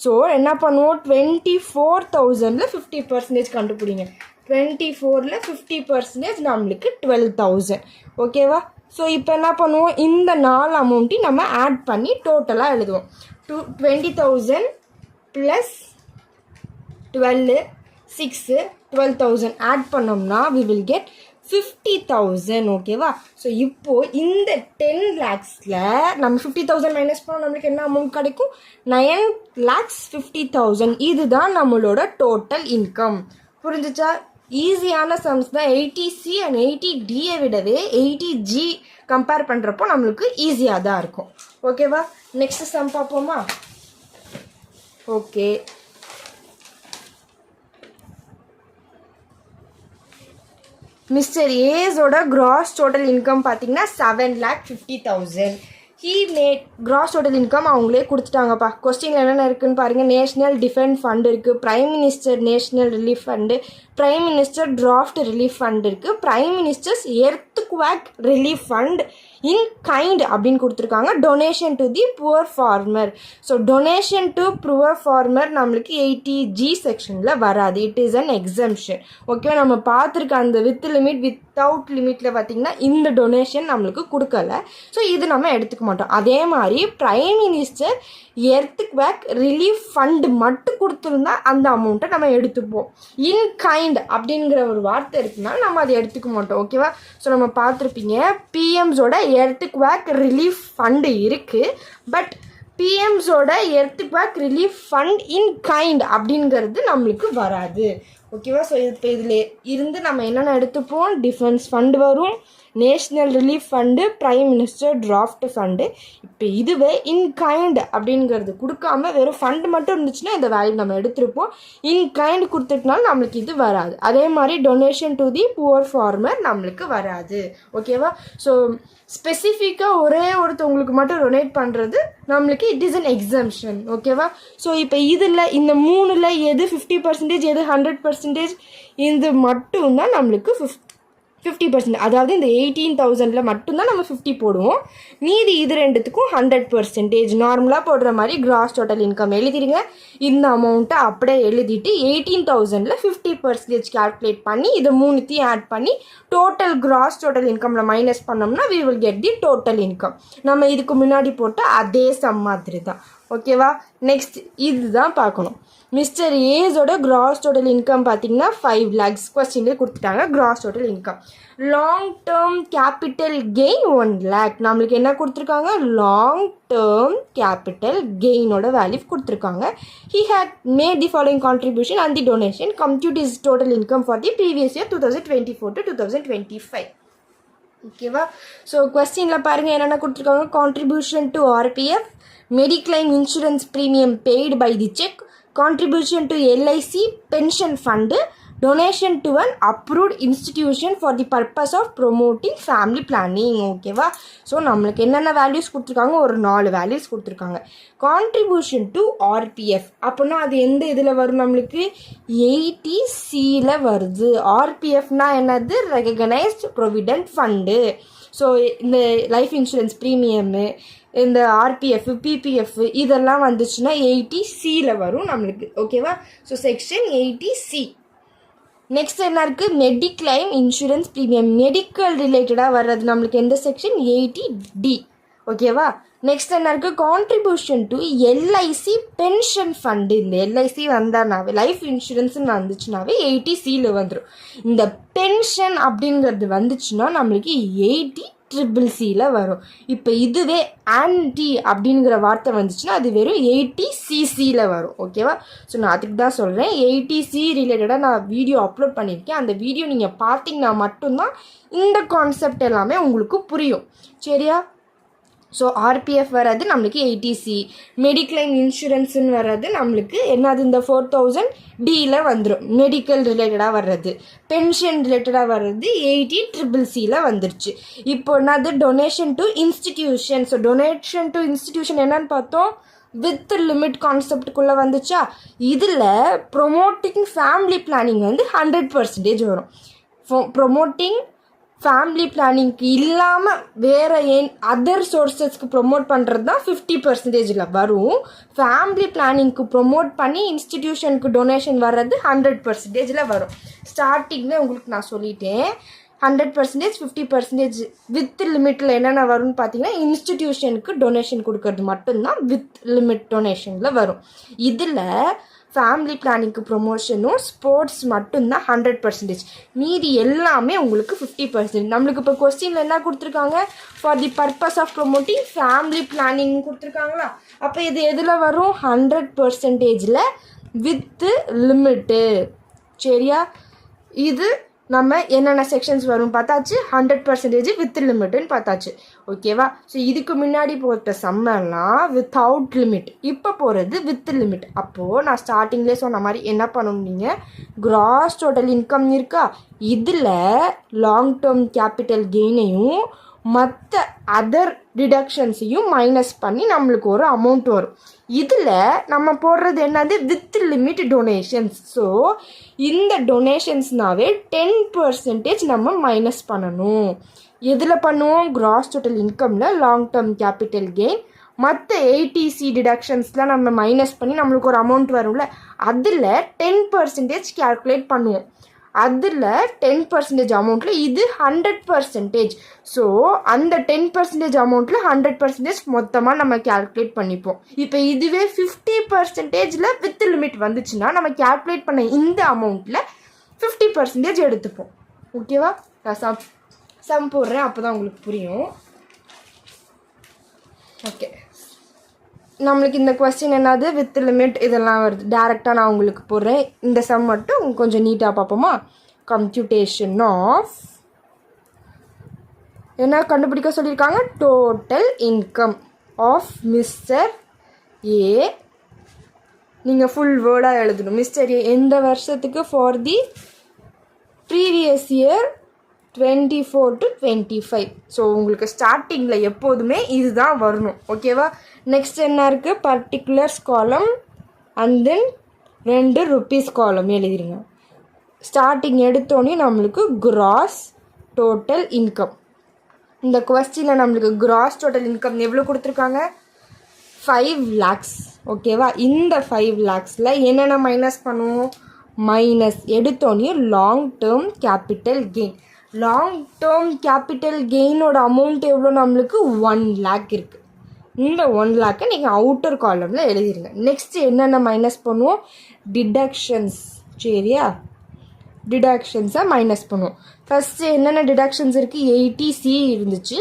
ஸோ என்ன பண்ணுவோம்? 24,000ல் 50% கண்டுபிடிங்க. 24ல் 50% நம்மளுக்கு 12,000. ஓகேவா? ஸோ இப்போ என்ன பண்ணுவோம்? இந்த 4 அமௌண்ட்டையும் நம்ம ஆட் பண்ணி டோட்டலாக எழுதுவோம். 20,000 + 12, 6, 12,000 ஆட் பண்ணோம்னா we will get 50,000. ஓகேவா? ஸோ இப்போது இந்த 10 lakhsல நம்ம 50,000 மைனஸ் பண்ணோம், நம்மளுக்கு என்ன அமௌண்ட் கிடைக்கும்? 9,50,000. இதுதான் நம்மளோட டோட்டல் இன்கம். புரிஞ்சிச்சா? ஈஸியான சம்ஸ் தான். 80C அண்ட் 80Dயை விடவே 80G கம்பேர் பண்ணுறப்போ நம்மளுக்கு ஈஸியாக தான் இருக்கும். ஓகேவா? நெக்ஸ்ட் சம் பார்ப்போமா? ஓகே, மிஸ்டர் ஏஸோட கிராஸ் டோட்டல் இன்கம் பார்த்தீங்கன்னா 7,50,000. He made gross total income அவங்களே கொடுத்துட்டாங்கப்பா. கொஸ்டின் என்னென்ன இருக்குன்னு பாருங்கள். நேஷ்னல் டிஃபென்ஸ் ஃபண்ட் இருக்குது, prime minister national relief fund, prime minister draft relief fund இருக்குது, prime minister's earthquake relief fund in kind அப்படின்னு கொடுத்துருக்காங்க. Donation to the poor farmer. So donation to poor farmer நம்மளுக்கு 80G செக்ஷனில் வராது. It is an exemption. Okay, நம்ம பார்த்துருக்க அந்த with limit without லிமிட்டில் பார்த்திங்கன்னா இந்த டொனேஷன் நம்மளுக்கு கொடுக்கல. ஸோ இது நம்ம எடுத்துக்க மாட்டோம். அதே மாதிரி prime minister earthquake relief fund மட்டும் கொடுத்துருந்தா அந்த அமௌண்ட்டை நம்ம எடுத்துப்போம். இன் கைண்ட் அப்படிங்கிற ஒரு வார்த்தை இருக்குன்னா நம்ம அதை எடுத்துக்க மாட்டோம். ஓகேவா? ஸோ நம்ம பார்த்துருப்பீங்க பிஎம்ஸோட எர்த்குவாக் ரிலீஃப் ஃபண்டு இருக்குது. பட் பிஎம்ஸோட earthquake relief fund in kind அப்படிங்கிறது நம்மளுக்கு வராது. ஓகேவா? ஸோ இப்போ இதில் இருந்து நம்ம என்னென்ன எடுத்துப்போம்? டிஃபென்ஸ் ஃபண்டு வரும், national relief fund, prime minister draft fund. இப்போ இதுவே இன் கைண்ட் அப்படிங்கிறது கொடுக்காம வெறும் ஃபண்டு மட்டும் இருந்துச்சுன்னா இந்த வேல்யூ நம்ம எடுத்துருப்போம். இன் கைண்ட் கொடுத்துட்டனால நம்மளுக்கு இது வராது. அதே மாதிரி donation to the poor farmer நம்மளுக்கு வராது. ஓகேவா? ஸோ ஸ்பெசிஃபிக்காக ஒரே ஒருத்தவங்களுக்கு மட்டும் டொனேட் பண்ணுறது நம்மளுக்கு இட் இஸ் அன் எக்ஸம்ஷன். ஓகேவா? ஸோ இப்போ இதில் இந்த 3ல் எது 50%, எது 100%, இது மட்டும்தான் நம்மளுக்கு 50%. அதாவது இந்த 18,000 மட்டும்தான் நம்ம 50 போடுவோம். மீதி இது ரெண்டுத்துக்கும் 100%. நார்மலாக போடுற மாதிரி கிராஸ் டோட்டல் இன்கம் எழுதிடுங்க. இந்த அமௌண்ட்டை அப்படியே எழுதிட்டு 18,000ல் 50% கால்குலேட் பண்ணி இதை 3த்தையும் ஆட் பண்ணி டோட்டல் கிராஸ் டோட்டல் இன்கமில் மைனஸ் பண்ணோம்னா we will get the total income. நம்ம இதுக்கு முன்னாடி போட்ட அதே சம் மாதிரி தான். ஓகேவா? நெக்ஸ்ட் இதுதான் பார்க்கணும். மிஸ்டர் ஏஸோட கிராஸ் டோட்டல் இன்கம் பார்த்தீங்கன்னா 5 lakhs. கொஸ்டின்லேயே கொடுத்துட்டாங்க gross total income. Long term capital gain 1 lakh. நம்மளுக்கு என்ன கொடுத்துருக்காங்க? லாங் டேர்ம் கேபிட்டல் கெயினோட வேல்யூ கொடுத்துருக்காங்க. He had made the following contribution and the donation. Compute is total income for the previous year 2024 to 2025. ஓகேவா? So கொஸ்டினில் பாருங்கள் என்னென்ன கொடுத்துருக்காங்க. Contribution to RPF, mediclaim insurance premium paid by the cheque, contribution to LIC pension fund, donation to an approved institution for the purpose of promoting family planning. ஓகேவா? So நம்மளுக்கு என்னென்ன values கொடுத்துருக்காங்க? ஒரு 4 வேல்யூஸ் கொடுத்துருக்காங்க. கான்ட்ரிபியூஷன் டு ஆர்பிஎஃப் அப்படின்னா அது எந்த இதில் வரும்? நம்மளுக்கு 80Cயில் வருது. ஆர்பிஎஃப்னா என்னது? Recognised provident fund. ஸோ இந்த லைஃப் இன்சூரன்ஸ் ப்ரீமியமு, இந்த ஆர்பிஎஃப், பிபிஎஃப் இதெல்லாம் வந்துச்சுன்னா 80Cயில் வரும் நம்மளுக்கு. ஓகேவா? So section 80C. நெக்ஸ்ட் என்ன இருக்குது? மெடிக்ளைம் இன்சூரன்ஸ் ப்ரீமியம், மெடிக்கல் ரிலேட்டடாக வர்றது நம்மளுக்கு எந்த செக்ஷன்? 80D. ஓகேவா? நெக்ஸ்ட் என்ன இருக்குது? Contribution to LIC pension fund. இந்த எல்ஐசி வந்தானாவே லைஃப் இன்சூரன்ஸ்ன்னு வந்துச்சுனாவே 80Cயில் வந்துடும். இந்த பென்ஷன் அப்படிங்கிறது வந்துச்சுன்னா நம்மளுக்கு 80CCCயில் வரும். இப்போ இதுவே ஆன்டி அப்படிங்கிற வார்த்தை வந்துச்சுன்னா அது வெறும் 80CCயில் வரும். ஓகேவா? ஸோ நான் அதுக்கு தான் சொல்கிறேன். 80C ரிலேட்டடாக நான் வீடியோ அப்லோட் பண்ணியிருக்கேன். அந்த வீடியோ நீங்கள் பார்த்தீங்கன்னா மட்டும்தான் இந்த கான்செப்ட் எல்லாமே உங்களுக்கு புரியும். சரியா? ஸோ ஆர்பிஎஃப் வர்றது நம்மளுக்கு 80C, மெடிக்ளைம் இன்சூரன்ஸுன்னு வர்றது நம்மளுக்கு என்னது? இந்த 4000Dயில் வந்துடும். மெடிக்கல் ரிலேட்டடாக வர்றது, பென்ஷன் ரிலேட்டடாக வர்றது 80CCCயில் வந்துருச்சு. இப்போ என்னது? Donation to institution. So donation to institution என்னன்னு பார்த்தோம்? வித் லிமிட் கான்செப்டுக்குள்ளே வந்துச்சா? இதில் ப்ரொமோட்டிங் ஃபேமிலி பிளானிங் வந்து 100% வரும். ப்ரொமோட்டிங் ஃபேமிலி பிளானிங்க்கு இல்லாமல் வேறு அதர் சோர்ஸஸ்க்கு ப்ரொமோட் பண்ணுறது தான் 50%ல் வரும். ஃபேமிலி பிளானிங்க்கு ப்ரொமோட் பண்ணி இன்ஸ்டிடியூஷனுக்கு டொனேஷன் வர்றது 100%ல் வரும். ஸ்டார்டிங்கில் உங்களுக்கு நான் சொல்லிட்டேன் 100%, 50% வித் லிமிட்டில் என்னென்ன வரும்னு பார்த்தீங்கன்னா இன்ஸ்டிடியூஷனுக்கு டொனேஷன் கொடுக்கறது மட்டும்தான் வித் லிமிட் டொனேஷனில் வரும். இதில் ஃபேமிலி பிளானிங்க்கு ப்ரொமோஷனும் ஸ்போர்ட்ஸ் மட்டும்தான் 100%. மீதி எல்லாமே உங்களுக்கு 50%. நம்மளுக்கு இப்போ கொஸ்டினில் என்ன கொடுத்துருக்காங்க? For the purpose of promoting family planning கொடுத்துருக்காங்களா? அப்போ இது எதில் வரும்? 100%ல் வித்து லிமிட்டு. சரியா? இது நம்ம என்னென்ன செக்ஷன்ஸ் வரும் பார்த்தாச்சு. 100% வித் லிமிட்டுன்னு பார்த்தாச்சு. ஓகேவா? ஸோ இதுக்கு முன்னாடி போட்ட சம்மெல்லாம் வித்தவுட் லிமிட், இப்போ போகிறது வித் லிமிட். அப்போது நான் ஸ்டார்டிங்லேயே சொன்ன மாதிரி என்ன பண்ணணும்? நீங்கள் கிராஸ் டோட்டல் இன்கம் இருக்கா? இதில் லாங் டேர்ம் கேபிட்டல் கெயினையும் மற்ற அதர் டிடக்ஷன்ஸையும் மைனஸ் பண்ணி நம்மளுக்கு ஒரு அமௌண்ட் வரும். இதில் நம்ம போடுறது என்னது வித் லிமிட் டொனேஷன்ஸ். ஸோ இந்த டொனேஷன்ஸ்னாவே 10% நம்ம மைனஸ் பண்ணணும். எதில் பண்ணுவோம்? கிராஸ் டோட்டல் இன்கமில் லாங் டேர்ம் கேபிட்டல் கெயின் மற்ற ஏடிசி டிடக்ஷன்ஸ்லாம் நம்ம மைனஸ் பண்ணி நம்மளுக்கு ஒரு அமௌண்ட் வரும்ல, அதில் 10% கேல்குலேட் பண்ணுவோம். அதில் 10% அமௌண்ட்டில் இது 100%. ஸோ அந்த 10% அமௌண்ட்டில் 100% மொத்தமாக நம்ம கேல்குலேட் பண்ணிப்போம். இப்போ இதுவே 50%ல் வித் லிமிட் வந்துச்சுன்னா நம்ம கேல்குலேட் பண்ண இந்த அமௌண்ட்டில் 50% எடுத்துப்போம். ஓகேவா? நான் சம் போடுறேன், அப்போ தான் உங்களுக்கு புரியும். ஓகே, நம்மளுக்கு இந்த கொஸ்டின் என்னது வித் லிமிட் இதெல்லாம் வருது. டேரெக்டாக நான் உங்களுக்கு போடுறேன். இந்த சம் மட்டும் கொஞ்சம் நீட்டாக பார்ப்போமா? கம்ப்யூட்டேஷன் ஆஃப் என்ன கண்டுபிடிக்க சொல்லியிருக்காங்க? Total income of mister A. நீங்கள் ஃபுல் வேர்டாக எழுதணும். மிஸ்டர் ஏ எந்த வருஷத்துக்கு? For the previous year 24 to 25. So உங்களுக்கு ஸ்டார்டிங்கில் எப்போதுமே இதுதான் வரணும். ஓகேவா? நெக்ஸ்ட் என்ன இருக்குது? பர்டிகுலர்ஸ் காலம் அண்ட் தென் 2 rupees காலம் எழுதிருங்க. ஸ்டார்டிங் எடுத்தோடனே நம்மளுக்கு கிராஸ் டோட்டல் இன்கம். இந்த கொஸ்டினில் நம்மளுக்கு கிராஸ் டோட்டல் இன்கம் எவ்வளோ கொடுத்துருக்காங்க? 5 lakhs. ஓகேவா? இந்த 5 lakhஸில் என்னென்ன மைனஸ் பண்ணுவோம்? மைனஸ் எடுத்தோடனே long term capital gain. Long term capital கெயினோட அமௌண்ட் எவ்வளோ? நம்மளுக்கு 1 lakh இருக்குது. இந்த 1 lakh நீங்கள் அவுட்டர் காலமில் எழுதிடுங்க. நெக்ஸ்ட் என்னென்ன மைனஸ் பண்ணுவோம்? டிடக்ஷன்ஸ். சரியா? டிடக்ஷன்ஸை மைனஸ் பண்ணுவோம். ஃபஸ்ட்டு என்னென்ன டிடக்ஷன்ஸ் இருக்குது? 80C இருந்துச்சு,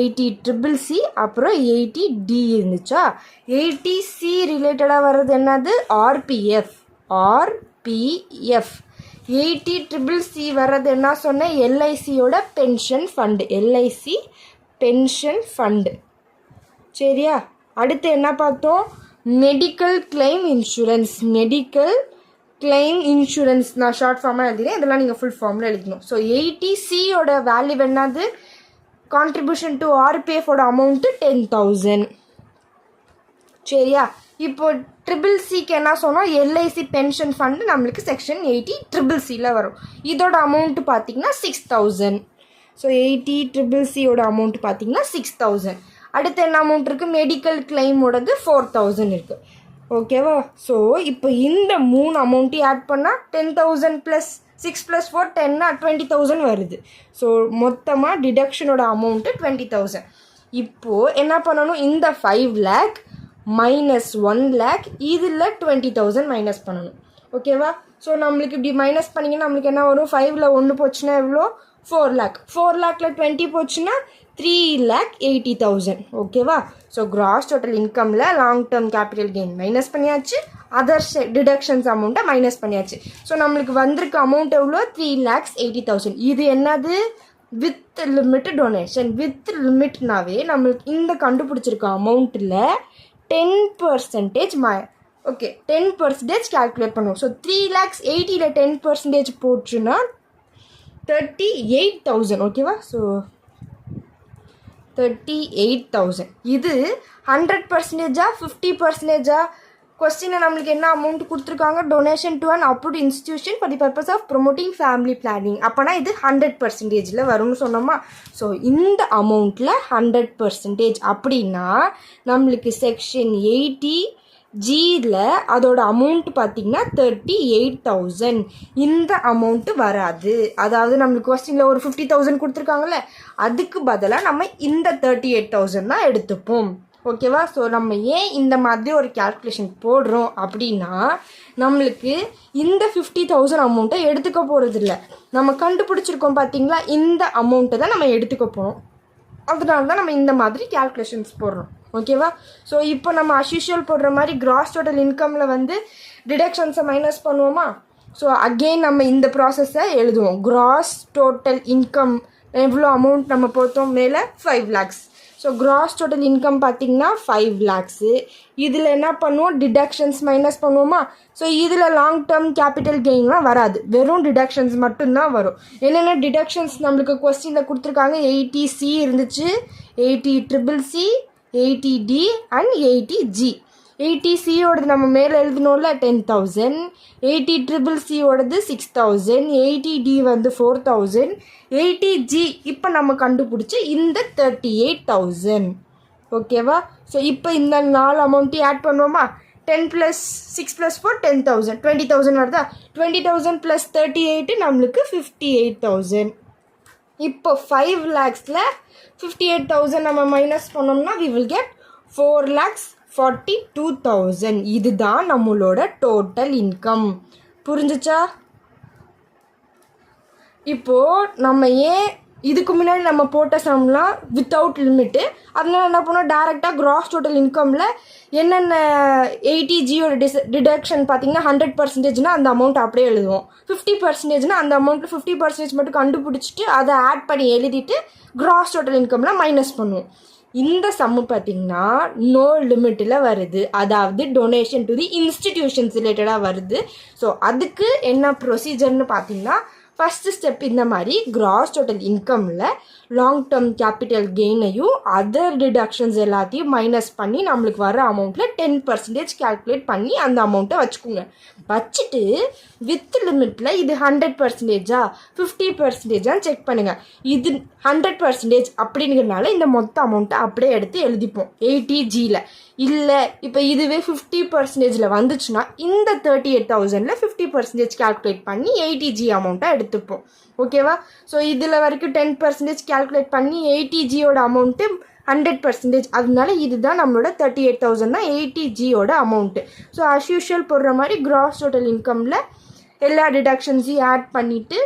80CCC, அப்புறம் 80D இருந்துச்சா? 80C ரிலேட்டடாக வர்றது என்னது? ஆர்பிஎஃப். 80CCC வர்றது என்ன சொன்னேன்? எல்ஐசியோட pension fund. LIC pension fund. சரியா? அடுத்து என்ன பார்த்தோம்? Medical claim insurance. Medical claim insurance நான் ஷார்ட் ஃபார்மாக எழுதினேன், இதெல்லாம் நீங்கள் ஃபுல் ஃபார்மில் எழுதிக்கணும். ஸோ 80Cயோட வேல்யூ என்னது? கான்ட்ரிபியூஷன் டு ஆர்பிஎஃபோட அமௌண்ட்டு 10,000. சரியா? இப்போ CCCக்கு என்ன சொன்னோம்? எல்ஐசி பென்ஷன் ஃபண்டு நம்மளுக்கு செக்ஷன் 80CCCல வரும். இதோட அமௌண்ட்டு பார்த்தீங்கன்னா 6,000. ஸோ 80CCCயோட அமௌண்ட்டு பார்த்தீங்கன்னா 6,000. அடுத்து என்ன அமௌண்ட் இருக்குது? மெடிக்கல் கிளைமோடது 4,000 இருக்குது. ஓகேவா? ஸோ இப்போ இந்த 3 அமௌண்ட்டையும் ஆட் பண்ணால் 10,000 + 6 + 4 10 20,000 வருது. ஸோ மொத்தமாக டிடக்ஷனோட அமௌண்ட்டு 20,000. இப்போது என்ன பண்ணணும்? இந்த 5 lakh மைனஸ் 1 lakh, இதில் 20,000 மைனஸ் பண்ணணும். ஓகேவா? ஸோ நம்மளுக்கு இப்படி மைனஸ் பண்ணிங்கன்னா நம்மளுக்கு என்ன வரும்? 5ல் 1 போச்சுன்னா எவ்வளோ? 4 lakh. 4 lakhல 20 போச்சுன்னா 3,80,000. ஓகேவா? ஸோ கிராஸ் டோட்டல் இன்கமில் long term capital gain minus பண்ணியாச்சு, அதர் டிடக்ஷன்ஸ் அமௌண்ட்டை மைனஸ் பண்ணியாச்சு. ஸோ நம்மளுக்கு வந்திருக்க அமௌண்ட் எவ்வளோ? 3,80,000. இது என்னது? With limit donation. வித் லிமிட்னாவே நம்மளுக்கு இந்த கண்டுபிடிச்சிருக்க அமௌண்ட்டில் 10% ஓகே 10% கால்குலேட் பண்ணுவோம். ஸோ 3,80,000ல் 10% போச்சுன்னா 38,000. ஓகேவா? ஸோ 38,000. இது 100%, 50%? கொஸ்டினை நம்மளுக்கு என்ன அமௌண்ட் கொடுத்துருக்காங்க? Donation to an approved institution for the purpose of promoting family planning. அப்போனா இது 100%ல் வரும்னு சொன்னோமா? ஸோ இந்த அமௌண்ட்டில் 100% அப்படின்னா நம்மளுக்கு செக்ஷன் 80Gயில் அதோட அமௌண்ட் பார்த்திங்கன்னா 38,000. இந்த அமௌண்ட்டு வராது. அதாவது நம்மளுக்கு கொஸ்டினில் ஒரு 50,000 கொடுத்துருக்காங்கல்ல, அதுக்கு பதிலாக நம்ம இந்த 38,000 தான் எடுத்துப்போம். ஓகேவா? ஸோ நம்ம ஏன் இந்த மாதிரி ஒரு கேல்குலேஷன் போடுறோம் அப்படின்னா, நம்மளுக்கு இந்த 50,000 அமௌண்ட்டை எடுத்துக்க போகிறது இல்லை. நம்ம கண்டுபிடிச்சிருக்கோம் பார்த்தீங்களா, இந்த அமௌண்ட்டை தான் நம்ம எடுத்துக்க போகிறோம். அதனால தான் நம்ம இந்த மாதிரி கேல்குலேஷன்ஸ் போடுறோம். ஓகேவா? ஸோ இப்போ நம்ம அஸ்யூஷுவல் போடுற மாதிரி கிராஸ் டோட்டல் இன்கமில் வந்து டிடக்ஷன்ஸை மைனஸ் பண்ணுவோமா? ஸோ அகெயின் நம்ம இந்த ப்ராசஸை எழுதுவோம். கிராஸ் டோட்டல் இன்கம் எவ்வளோ அமௌண்ட் நம்ம போட்டோம்? மேலே 5 lakhs. So gross total income பார்த்திங்கன்னா 5 lakhs. இதில் என்ன பண்ணுவோம், டிடக்ஷன்ஸ் மைனஸ் பண்ணுவோமா. ஸோ இதில் லாங் டேர்ம் கேபிட்டல் கெயின்லாம் வராது, வெறும் டிடக்ஷன்ஸ் மட்டும்தான் வரும். என்னென்ன டிடக்ஷன்ஸ் நம்மளுக்கு கொஸ்டினில் கொடுத்துருக்காங்க, 80C இருந்துச்சு, 80CCC, 80D அண்ட் 80G. 80Cயோடது நம்ம மேலே எழுதணும்ல 10,000, 80CCCயோடது 6,000, 80D வந்து 4,000, 80G இப்போ நம்ம கண்டுபிடிச்சி இந்த 38,000. ஓகேவா. ஸோ இப்போ இந்த 4 அமௌண்ட்டையும் ஆட் பண்ணுவோமா. 10 + 6 + 4 10,000, 20,000 வருதா. 20,000 + 38 நம்மளுக்கு 58,000. இப்போ 5 lakhsல 58,000 நம்ம மைனஸ் பண்ணோம்னா we will get 4,42,000. இதுதான் நம்மளோட டோட்டல் இன்கம். புரிஞ்சுச்சா. இப்போது நம்ம ஏன் இதுக்கு முன்னாடி நம்ம போட்ட சம்லாம் வித்தவுட் லிமிட்டு, அதனால என்ன பண்ணோம், டேரெக்டாக கிராஸ் டோட்டல் இன்கமில் என்னென்ன 80Gயோட டிடக்ஷன் பார்த்திங்கன்னா 100%னா அந்த அமௌண்ட் அப்படியே எழுதுவோம். 50%னா அந்த அமௌண்ட்டில் 50% மட்டும் கண்டுபிடிச்சிட்டு அதை ஆட் பண்ணி எழுதிட்டு கிராஸ் டோட்டல் இன்கமில் மைனஸ் பண்ணுவோம். இந்த சம்மு பார்த்திங்கன்னா நோ லிமிட்டில் வருது, அதாவது டொனேஷன் டு தி இன்ஸ்டிடியூஷன்ஸ் ரிலேட்டடாக வருது. ஸோ அதுக்கு என்ன ப்ரொசீஜர்னு பார்த்திங்கன்னா, ஃபஸ்ட்டு ஸ்டெப் இந்த மாதிரி கிராஸ் டோட்டல் இன்கமில் லாங் டேர்ம் கேபிட்டல் கெயினையும் அதர் டிடக்ஷன்ஸ் எல்லாத்தையும் மைனஸ் பண்ணி நம்மளுக்கு வர அமௌண்ட்டில் 10% கேல்குலேட் பண்ணி அந்த அமௌண்ட்டை வச்சுக்கோங்க. வச்சுட்டு வித் லிமிட்டில் இது 100%, 50%, செக் பண்ணுங்கள். இது 100% அப்படிங்கிறதுனால இந்த மொத்த அமௌண்ட்டை அப்படியே எடுத்து எழுதிப்போம் 80Gயில். இல்லை இப்போ இதுவே 50%ல் வந்துச்சுன்னா இந்த 38,000ல் 50% கேல்குலேட் பண்ணி 80G அமௌண்ட்டை எடுத்துப்போம். ஓகேவா. ஸோ இதில் வரைக்கும் 10% கேல்குலேட் பண்ணி 80Gயோட அமௌண்ட்டு 100%, அதனால இதுதான் நம்மளோட 38,000 தான் 80Gயோட அமௌண்ட்டு. ஸோ அஸ் யூஷுவல் போடுற மாதிரி கிராஸ் டோட்டல் இன்கமில் எல்லா டிடக்ஷன்ஸையும் ஆட் பண்ணிவிட்டு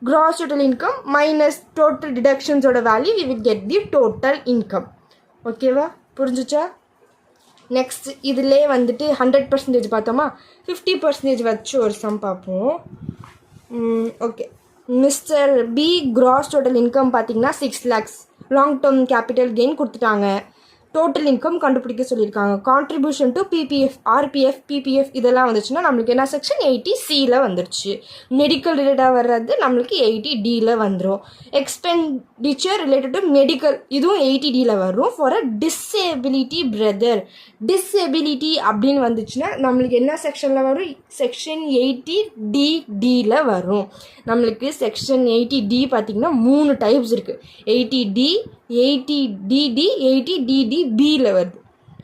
gross total income minus total டிடக்ஷன்ஸோட value we will get the total income. ஓகேவா, புரிஞ்சுச்சா. நெக்ஸ்ட் இதிலே வந்துட்டு 100% பார்த்தோமா, 50% வச்சு ஒரு சம் பார்ப்போம். Okay, mister B gross total income பார்த்தீங்கன்னா 6 lakhs, long term capital gain கொடுத்துட்டாங்க. டோட்டல் இன்கம் கண்டுபிடிக்க சொல்லியிருக்காங்க. Contribution to PPF, RPF, PPF இதெல்லாம் வந்துச்சுன்னா நம்மளுக்கு என்ன செக்ஷன் 80Cயில் வந்துருச்சு. மெடிக்கல் ரிலேட்டாக வர்றது நம்மளுக்கு 80Dயில் வந்துடும். எக்ஸ்பெண்டிச்சர் ரிலேட்டட் டு மெடிக்கல் இதுவும் 80Dயில் வரும். For a disability brother, disability அப்படின்னு வந்துச்சுன்னா நம்மளுக்கு என்ன செக்ஷனில் வரும், செக்ஷன் 80DDயில் வரும். நம்மளுக்கு செக்ஷன் 80D பார்த்திங்கன்னா 3 டைப்ஸ் இருக்குது. 80D, 80DD, 80DDBயில் வருது.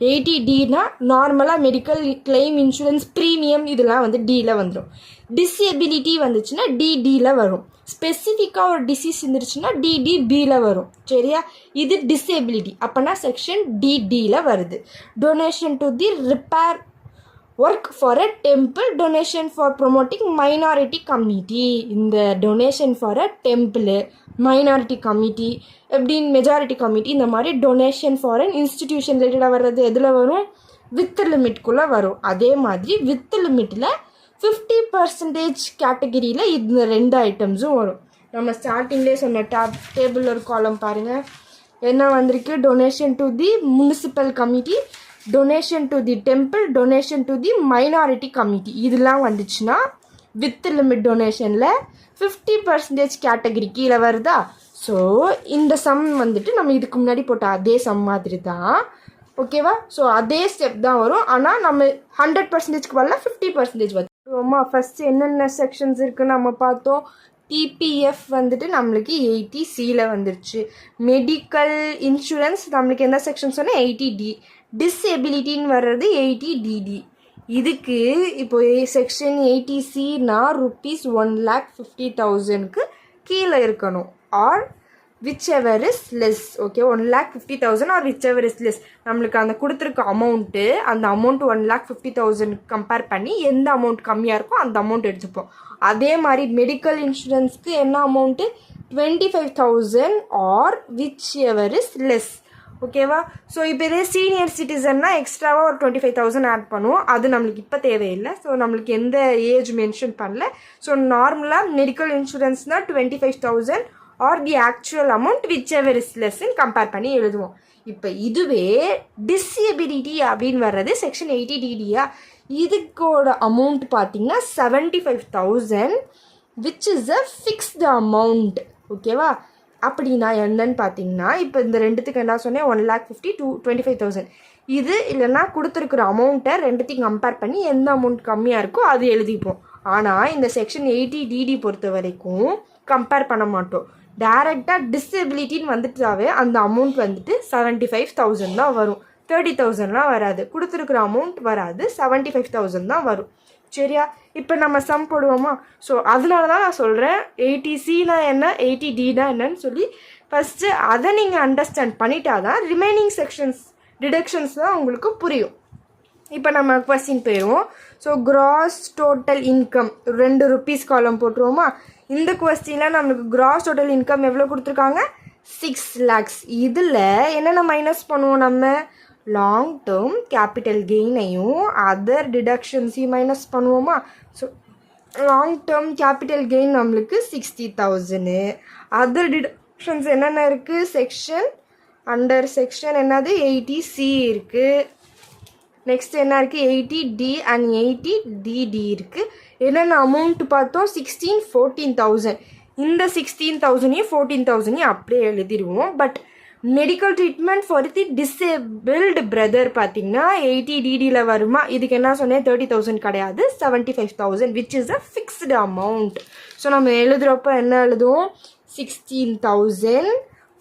80Dனா நார்மலாக மெடிக்கல் கிளைம் இன்சூரன்ஸ் ப்ரீமியம் இதெல்லாம் வந்து Dயில் வந்துடும். டிசேபிலிட்டி வந்துச்சுன்னா DDயில் வரும். ஸ்பெசிஃபிக்காக ஒரு டிசீஸ் இருந்துருச்சுன்னா DDBயில் வரும். சரியா, இது டிசேபிலிட்டி, அப்போனா செக்ஷன் DDயில் வருது. Donation to the repair work for a temple, donation for promoting minority community. இந்த donation for a temple, minority community, எப்படின்னு மெஜாரிட்டி கம்யூனிட்டி, இந்த மாதிரி டொனேஷன் ஃபார் அன் இன்ஸ்டிடியூஷன் ரிலேட்டடாக வர்றது எதில் வரும், வித் லிமிட்குள்ளே வரும். அதே மாதிரி வித் லிமிட்டில் 50% கேட்டகிரியில் இந்த 2 ஐட்டம்ஸும் வரும். நம்ம ஸ்டார்டிங்லேயே சொன்ன டேபிள் ஒரு காலம் பாருங்கள், என்ன வந்திருக்கு, donation to the municipal committee, donation to the temple, donation to the minority committee இதெல்லாம் வந்துச்சுன்னா வித் லிமிட் டொனேஷனில் 50% கேட்டகிரி கீழே வருதா. ஸோ இந்த சம் வந்துட்டு நம்ம இதுக்கு முன்னாடி போட்ட அதே சம் மாதிரி தான். ஓகேவா. ஸோ அதே ஸ்டெப் தான் வரும், ஆனால் நம்ம 100%க்கு வரல 50% வச்சுருவோமா. ஃபஸ்ட்டு என்னென்ன செக்ஷன்ஸ் இருக்குன்னு நம்ம பார்த்தோம். டிபிஎஃப் வந்துட்டு நம்மளுக்கு 80Cயில் வந்துருச்சு. மெடிக்கல் இன்சூரன்ஸ் நம்மளுக்கு எந்த செக்ஷன் சொன்னால் 80D. டிசேபிலிட்டின்னு வர்றது 80DD. இதுக்கு இப்போ செக்ஷன் 80Cனா rupees 1,50,000க்கு கீழே இருக்கணும், or whichever is less. Okay, 1,50,000 or whichever is less. நம்மளுக்கு அந்த கொடுத்துருக்க அமௌண்ட்டு, அந்த அமௌண்ட் 1,50,000 கம்பேர் பண்ணி எந்த அமௌண்ட் கம்மியாக இருக்கோ அந்த அமௌண்ட் எடுத்துப்போம். அதே மாதிரி மெடிக்கல் இன்சூரன்ஸ்க்கு என்ன amount 25,000 or whichever is less. ஓகேவா. ஸோ இப்போ இதே சீனியர் சிட்டிசன்னா எக்ஸ்ட்ராவாக ஒரு 25,000 ஆட் பண்ணுவோம். அது நம்மளுக்கு இப்போ தேவையில்லை. ஸோ நம்மளுக்கு எந்த ஏஜ் மென்ஷன் பண்ணல. ஸோ நார்மலாக மெடிக்கல் இன்சூரன்ஸ்னால் 25,000 or the actual amount whichever is லெஸ்ன்னு கம்பேர் பண்ணி எழுதுவோம். இப்போ இதுவே டிசபிலிட்டி அப்படின்னு வர்றது செக்ஷன் 80DDயா, இதுக்கோட அமௌண்ட் பார்த்தீங்கன்னா 75,000 which is a fixed amount. ஓகேவா? அப்படின்னா என்னன்னு பார்த்தீங்கன்னா, இப்போ இந்த ரெண்டுத்துக்கு என்ன சொன்னேன், 1,50,000 to 25,000. இது இல்லைன்னா கொடுத்துருக்குற அமௌண்ட்டை ரெண்டுத்தையும் கம்பேர் பண்ணி எந்த அமௌண்ட் கம்மியாக இருக்கோ அது எழுதிப்போம். ஆனால் இந்த செக்ஷன் 80DD பொறுத்த வரைக்கும் கம்பேர் பண்ண மாட்டோம். டைரெக்டாக டிசபிலிட்டின்னு வந்துட்டாவே அந்த அமௌண்ட் வந்துட்டு 75,000 தான் வரும். 30,000லாம் வராது. கொடுத்துருக்குற அமௌண்ட் வராது, 75,000 தான் வரும். சரியா? இப்போ நம்ம சம் போடுவோமா? ஸோ அதனால தான் நான் சொல்கிறேன் 80Cனா என்ன, 80Dனா என்னன்னு சொல்லி ஃபஸ்ட்டு அதை நீங்கள் அண்டர்ஸ்டாண்ட் பண்ணிட்டா தான் ரிமைனிங் செக்ஷன்ஸ் டிடக்ஷன்ஸ் தான் உங்களுக்கு புரியும். இப்போ நம்ம கொஸ்டின் போயிடுவோம். So gross total income 2 rupees காலம் போட்டுருவோமா? இந்த கொஸ்டினில் நம்மளுக்கு கிராஸ் டோட்டல் இன்கம் எவ்வளோ கொடுத்துருக்காங்க, 6 lakhs. இதில் என்னென்ன மைனஸ் பண்ணுவோம், நம்ம லாங் டேர்ம் கேபிட்டல் கெயினையும் அதர் டிடக்ஷன்ஸையும் மைனஸ் பண்ணுவோமா? So long term capital gain நம்மளுக்கு 60,000. அதர் டிடக்ஷன்ஸ் என்னென்ன இருக்குது, செக்ஷன் அண்டர் செக்ஷன் என்னது 80C இருக்குது. நெக்ஸ்ட் என்ன இருக்குது, 80D அண்ட் 80DD இருக்குது. என்னென்ன அமௌண்ட் பார்த்தோம், 16, 14,000. இந்த 16,000ஐயும் 14,000ஐயும் அப்படியே எழுதிடுவோம். But medical treatment for the disabled brother பார்த்தீங்கன்னா 80DDயில் வருமா? இதுக்கு என்ன சொன்னேன், 30,000 கிடையாது, 75,000 which is a fixed amount. So நம்ம எழுதுகிறப்ப என்ன எழுதுவோம், 16,000,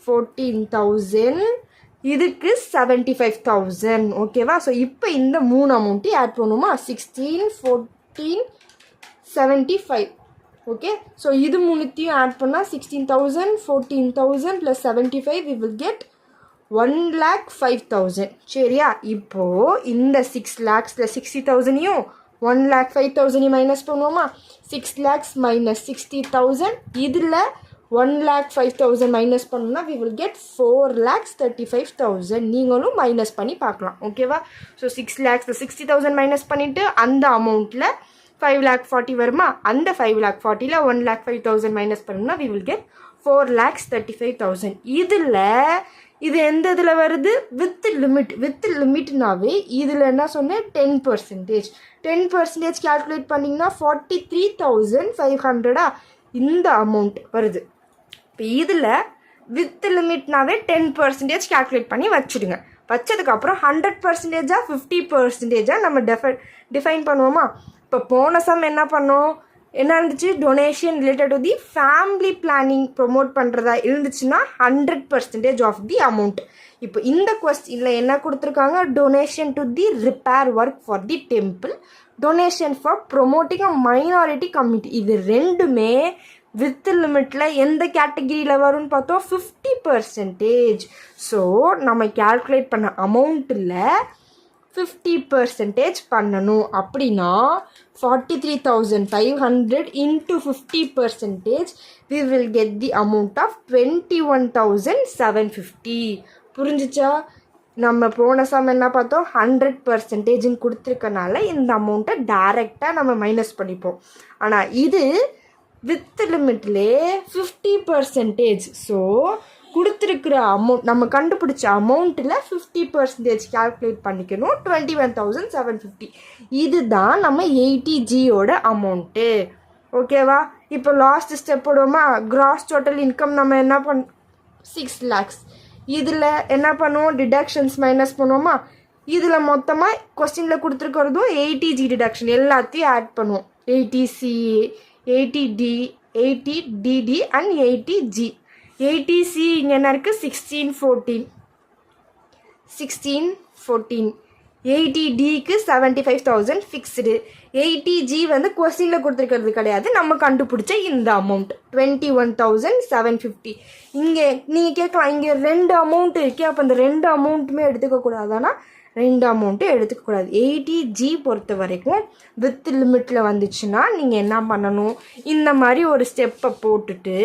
14,000, இதுக்கு 75,000. ஓகேவா? ஸோ இப்போ இந்த 3 அமௌண்ட்டையும் ஆட் பண்ணுவோமா, 16, 14, 75. ஓகே, ஸோ இது 3த்தையும் ஆட் பண்ணால் 16,000, 14,000 + 75 we will get 1,05,000. சரியா? இப்போது இந்த 6 lakhs 60,000ஐயும் 1,05,000 மைனஸ் பண்ணுவோமா? 6 lakhs minus 60,000, இதில் 1,05,000 மைனஸ் பண்ணோம்னா we will get 4,35,000. நீங்களும் மைனஸ் பண்ணி பார்க்கலாம். ஓகேவா? ஸோ 6 lakhs 60,000 மைனஸ் பண்ணிவிட்டு அந்த அமௌண்ட்டில் 5,40,000 வருமா? அந்த 5,40,000ல் 1,05,000 மைனஸ் பண்ணோம்னா we will get 4,35,000. இதில் இது எந்த இதில் வருது, வித் லிமிட். வித் லிமிட்னாவே இதில் என்ன சொன்னேன், 10%. 10% கால்குலேட் பண்ணிங்கன்னா 43,500 இந்த அமௌண்ட் வருது. இப்போ இதில் வித் லிமிட்னாவே 10% கால்குலேட் பண்ணி வச்சுடுங்க. வச்சதுக்கப்புறம் 100%, 50% நம்ம டிஃபைன் பண்ணுவோமா? இப்போ போன சம் என்ன பண்ணோம், என்ன இருந்துச்சு, donation related to the family planning promote பண்ணுறதா இருந்துச்சுன்னா 100% ஆஃப் தி அமௌண்ட். இப்போ இந்த கொஸ்டினில் என்ன கொடுத்துருக்காங்க, donation to the repair work for the temple, donation for promoting a minority community. இது ரெண்டுமே வித் லிமிட்டில் எந்த கேட்டகிரியில் வரும்னு பார்த்தோம், 50%. ஸோ நம்ம கேல்குலேட் பண்ண அமௌண்ட்டில் 50% பண்ணணும். அப்படின்னா 43,500 into 50%, we will get the amount of 21,750. புரிஞ்சிச்சா? நம்ம போன சம் என்ன பார்த்தோம், 100% கொடுத்துருக்கனால இந்த அமௌண்ட்டை டைரெக்டாக நம்ம மைனஸ் பண்ணிப்போம். ஆனால் இது வித் லிமிட்லே 50%. ஸோ கொடுத்துருக்குற அமௌண்ட் நம்ம கண்டுபிடிச்ச அமௌண்ட்டில் 50% கால்குலேட் பண்ணிக்கணும், 21,750. இதுதான் நம்ம 80Gயோட அமௌண்ட்டு. ஓகேவா? இப்போ லாஸ்ட் ஸ்டெப் போடுவோமா? கிராஸ் டோட்டல் இன்கம் நம்ம என்ன 6 lakhs. இதில் என்ன பண்ணுவோம், டிடக்ஷன்ஸ் மைனஸ் பண்ணுவோமா? இதில் மொத்தமாக கொஸ்டினில் கொடுத்துருக்கிறதும் 80G டிடக்ஷன் எல்லாத்தையும் ஆட் பண்ணுவோம். 80C, 80D, 80DD and 80G. 80C இங்கே என்ன இருக்குது, 16, 14. 80Dக்கு 75,000 ஃபிக்ஸ்டு. 80G வந்து கொஸ்டினில் கொடுத்துருக்கிறது கிடையாது, நம்ம கண்டுபிடிச்ச இந்த அமௌண்ட் 21,750. இங்கே நீங்கள் கேட்கலாம், இங்கே 2 அமௌண்ட் இருக்கே, அப்போ இந்த 2 அமௌண்ட்டுமே எடுத்துக்கக்கூடாதானா? 2 அமௌண்ட்டும் எடுத்துக்கக்கூடாது. 80G பொறுத்த வரைக்கும் வித் லிமிட்டில் வந்துச்சுன்னா நீங்கள் என்ன பண்ணணும், இந்த மாதிரி ஒரு ஸ்டெப்பை போட்டுட்டு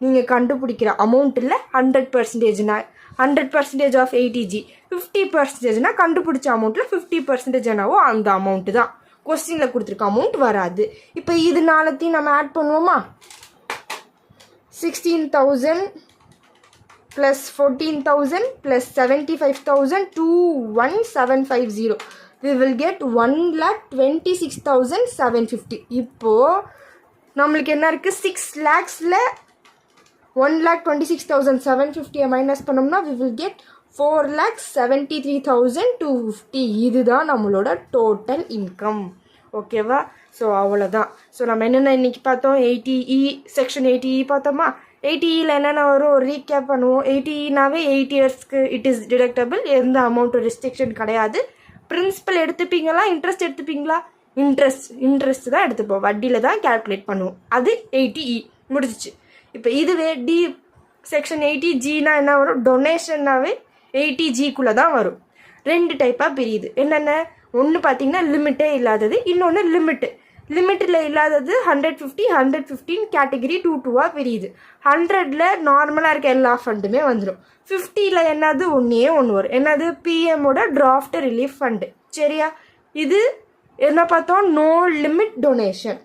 நீங்கள் கண்டுபிடிக்கிற அமௌண்ட்டில் 100%னா 100% ஆஃப் 80G, 50%னா கண்டுபிடிச்ச அமௌண்ட்டில் 50% என்னவோ அந்த அமௌண்ட்டு தான். கொஸ்டினில் கொடுத்துருக்க அமௌண்ட் வராது. இப்போ இது நாளத்தையும் நம்ம ஆட் பண்ணுவோமா? 16,000 plus 14,000 plus 75,000 we will get 1,26,750. இப்போ நம்மளுக்கு என்ன இருக்கு 6 lakhsல 1,26,750 மைனஸ் பண்ணோம்னா we will get 4,73,250. இதுதான் நம்மளோட டோட்டல் இன்கம். ஓகேவா? ஸோ அவ்வளோதான். ஸோ நம்ம என்னென்ன இன்றைக்கி பார்த்தோம், 80E செக்ஷன் 80E பார்த்தோமா. 80Eயில் என்னென்ன வரும் ரீகேப் பண்ணுவோம். 80Eனாவே 8 இயர்ஸ்க்கு இட் இஸ் டிடக்டபிள், எந்த அமௌண்ட்டு ரெஸ்ட்ரிக்ஷன் கிடையாது. பிரின்சிபல் எடுத்துப்பீங்களா, இன்ட்ரெஸ்ட் எடுத்துப்பீங்களா? இன்ட்ரெஸ்ட் தான் எடுத்துப்போம், வட்டியில் தான் கேல்குலேட் பண்ணுவோம். அது 80E முடிஞ்சிச்சு. இப்போ இதுவே டி செக்ஷன் 80Gனா என்ன வரும், டொனேஷன்னாவே 80Gக்குள்ளே தான் வரும். 2 டைப்பாக பிரியுது. என்னென்ன, ஒன்று பார்த்தீங்கன்னா லிமிட்டே இல்லாதது, இன்னொன்று லிமிட்டில் இல்லாதது 150 115 கேட்டகரி 2-2வாக பிரியுது. 100ல் நார்மலாக இருக்க எல்லா ஃபண்டுமே வந்துடும். 50ல் என்னது, ஒன்றே வரும். என்னது, பிஎம்மோட டிராஃப்ட் ரிலீஃப் ஃபண்டு. சரியா? இது என்ன பார்த்தோம், நோ லிமிட் டொனேஷன்.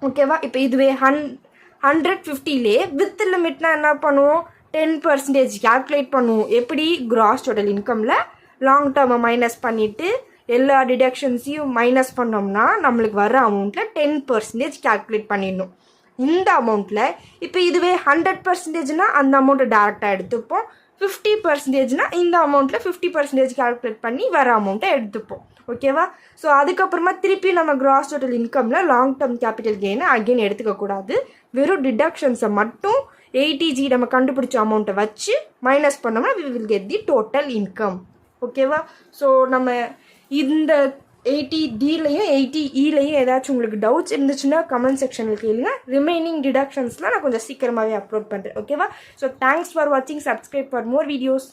ஓகேவா? இப்போ இதுவே 150லே வித் லிமிட்னா என்ன பண்ணுவோம், 10% கால்குலேட் பண்ணுவோம். எப்படி, கிராஸ் டோட்டல் இன்கமில் லாங் டேர்மை மைனஸ் பண்ணிவிட்டு எல்லா டிடக்ஷன்ஸையும் மைனஸ் பண்ணோம்னா நம்மளுக்கு வர அமௌண்ட்டில் 10% கால்குலேட் பண்ணிடணும். இந்த அமௌண்ட்டில் இப்போ இதுவே 100%னா அந்த அமௌண்ட்டை டேரெக்டாக எடுத்துப்போம். 50%னா இந்த அமௌண்ட்டில் 50% கால்குலேட் பண்ணி வர அமௌண்ட்டை எடுத்துப்போம். ஓகேவா? ஸோ அதுக்கப்புறமா திருப்பி நம்ம கிராஸ் டோட்டல் இன்கமில் லாங் டேர்ம் கேபிட்டல் கெயினை அகெயின் எடுத்துக்கக்கூடாது. வெறும் டிடக்ஷன்ஸை மட்டும் 80G நம்ம கண்டுபிடிச்ச அமௌண்ட்டை வச்சு மைனஸ் பண்ணோம்னா we will get the total income. ஓகேவா? ஸோ நம்ம இந்த 80Dலையும் 80Eலையும் ஏதாச்சும் உங்களுக்கு டவுட்ஸ் இருந்துச்சுன்னா கமெண்ட் செக்ஷனில் கேளுங்க. ரிமைனிங் டிடக்ஷன்ஸ்லாம் நான் கொஞ்சம் சீக்கிரமாகவே அப்லோட் பண்ணுறேன். ஓகேவா? ஸோ தேங்க்ஸ் ஃபார் வாட்சிங். Subscribe for more videos.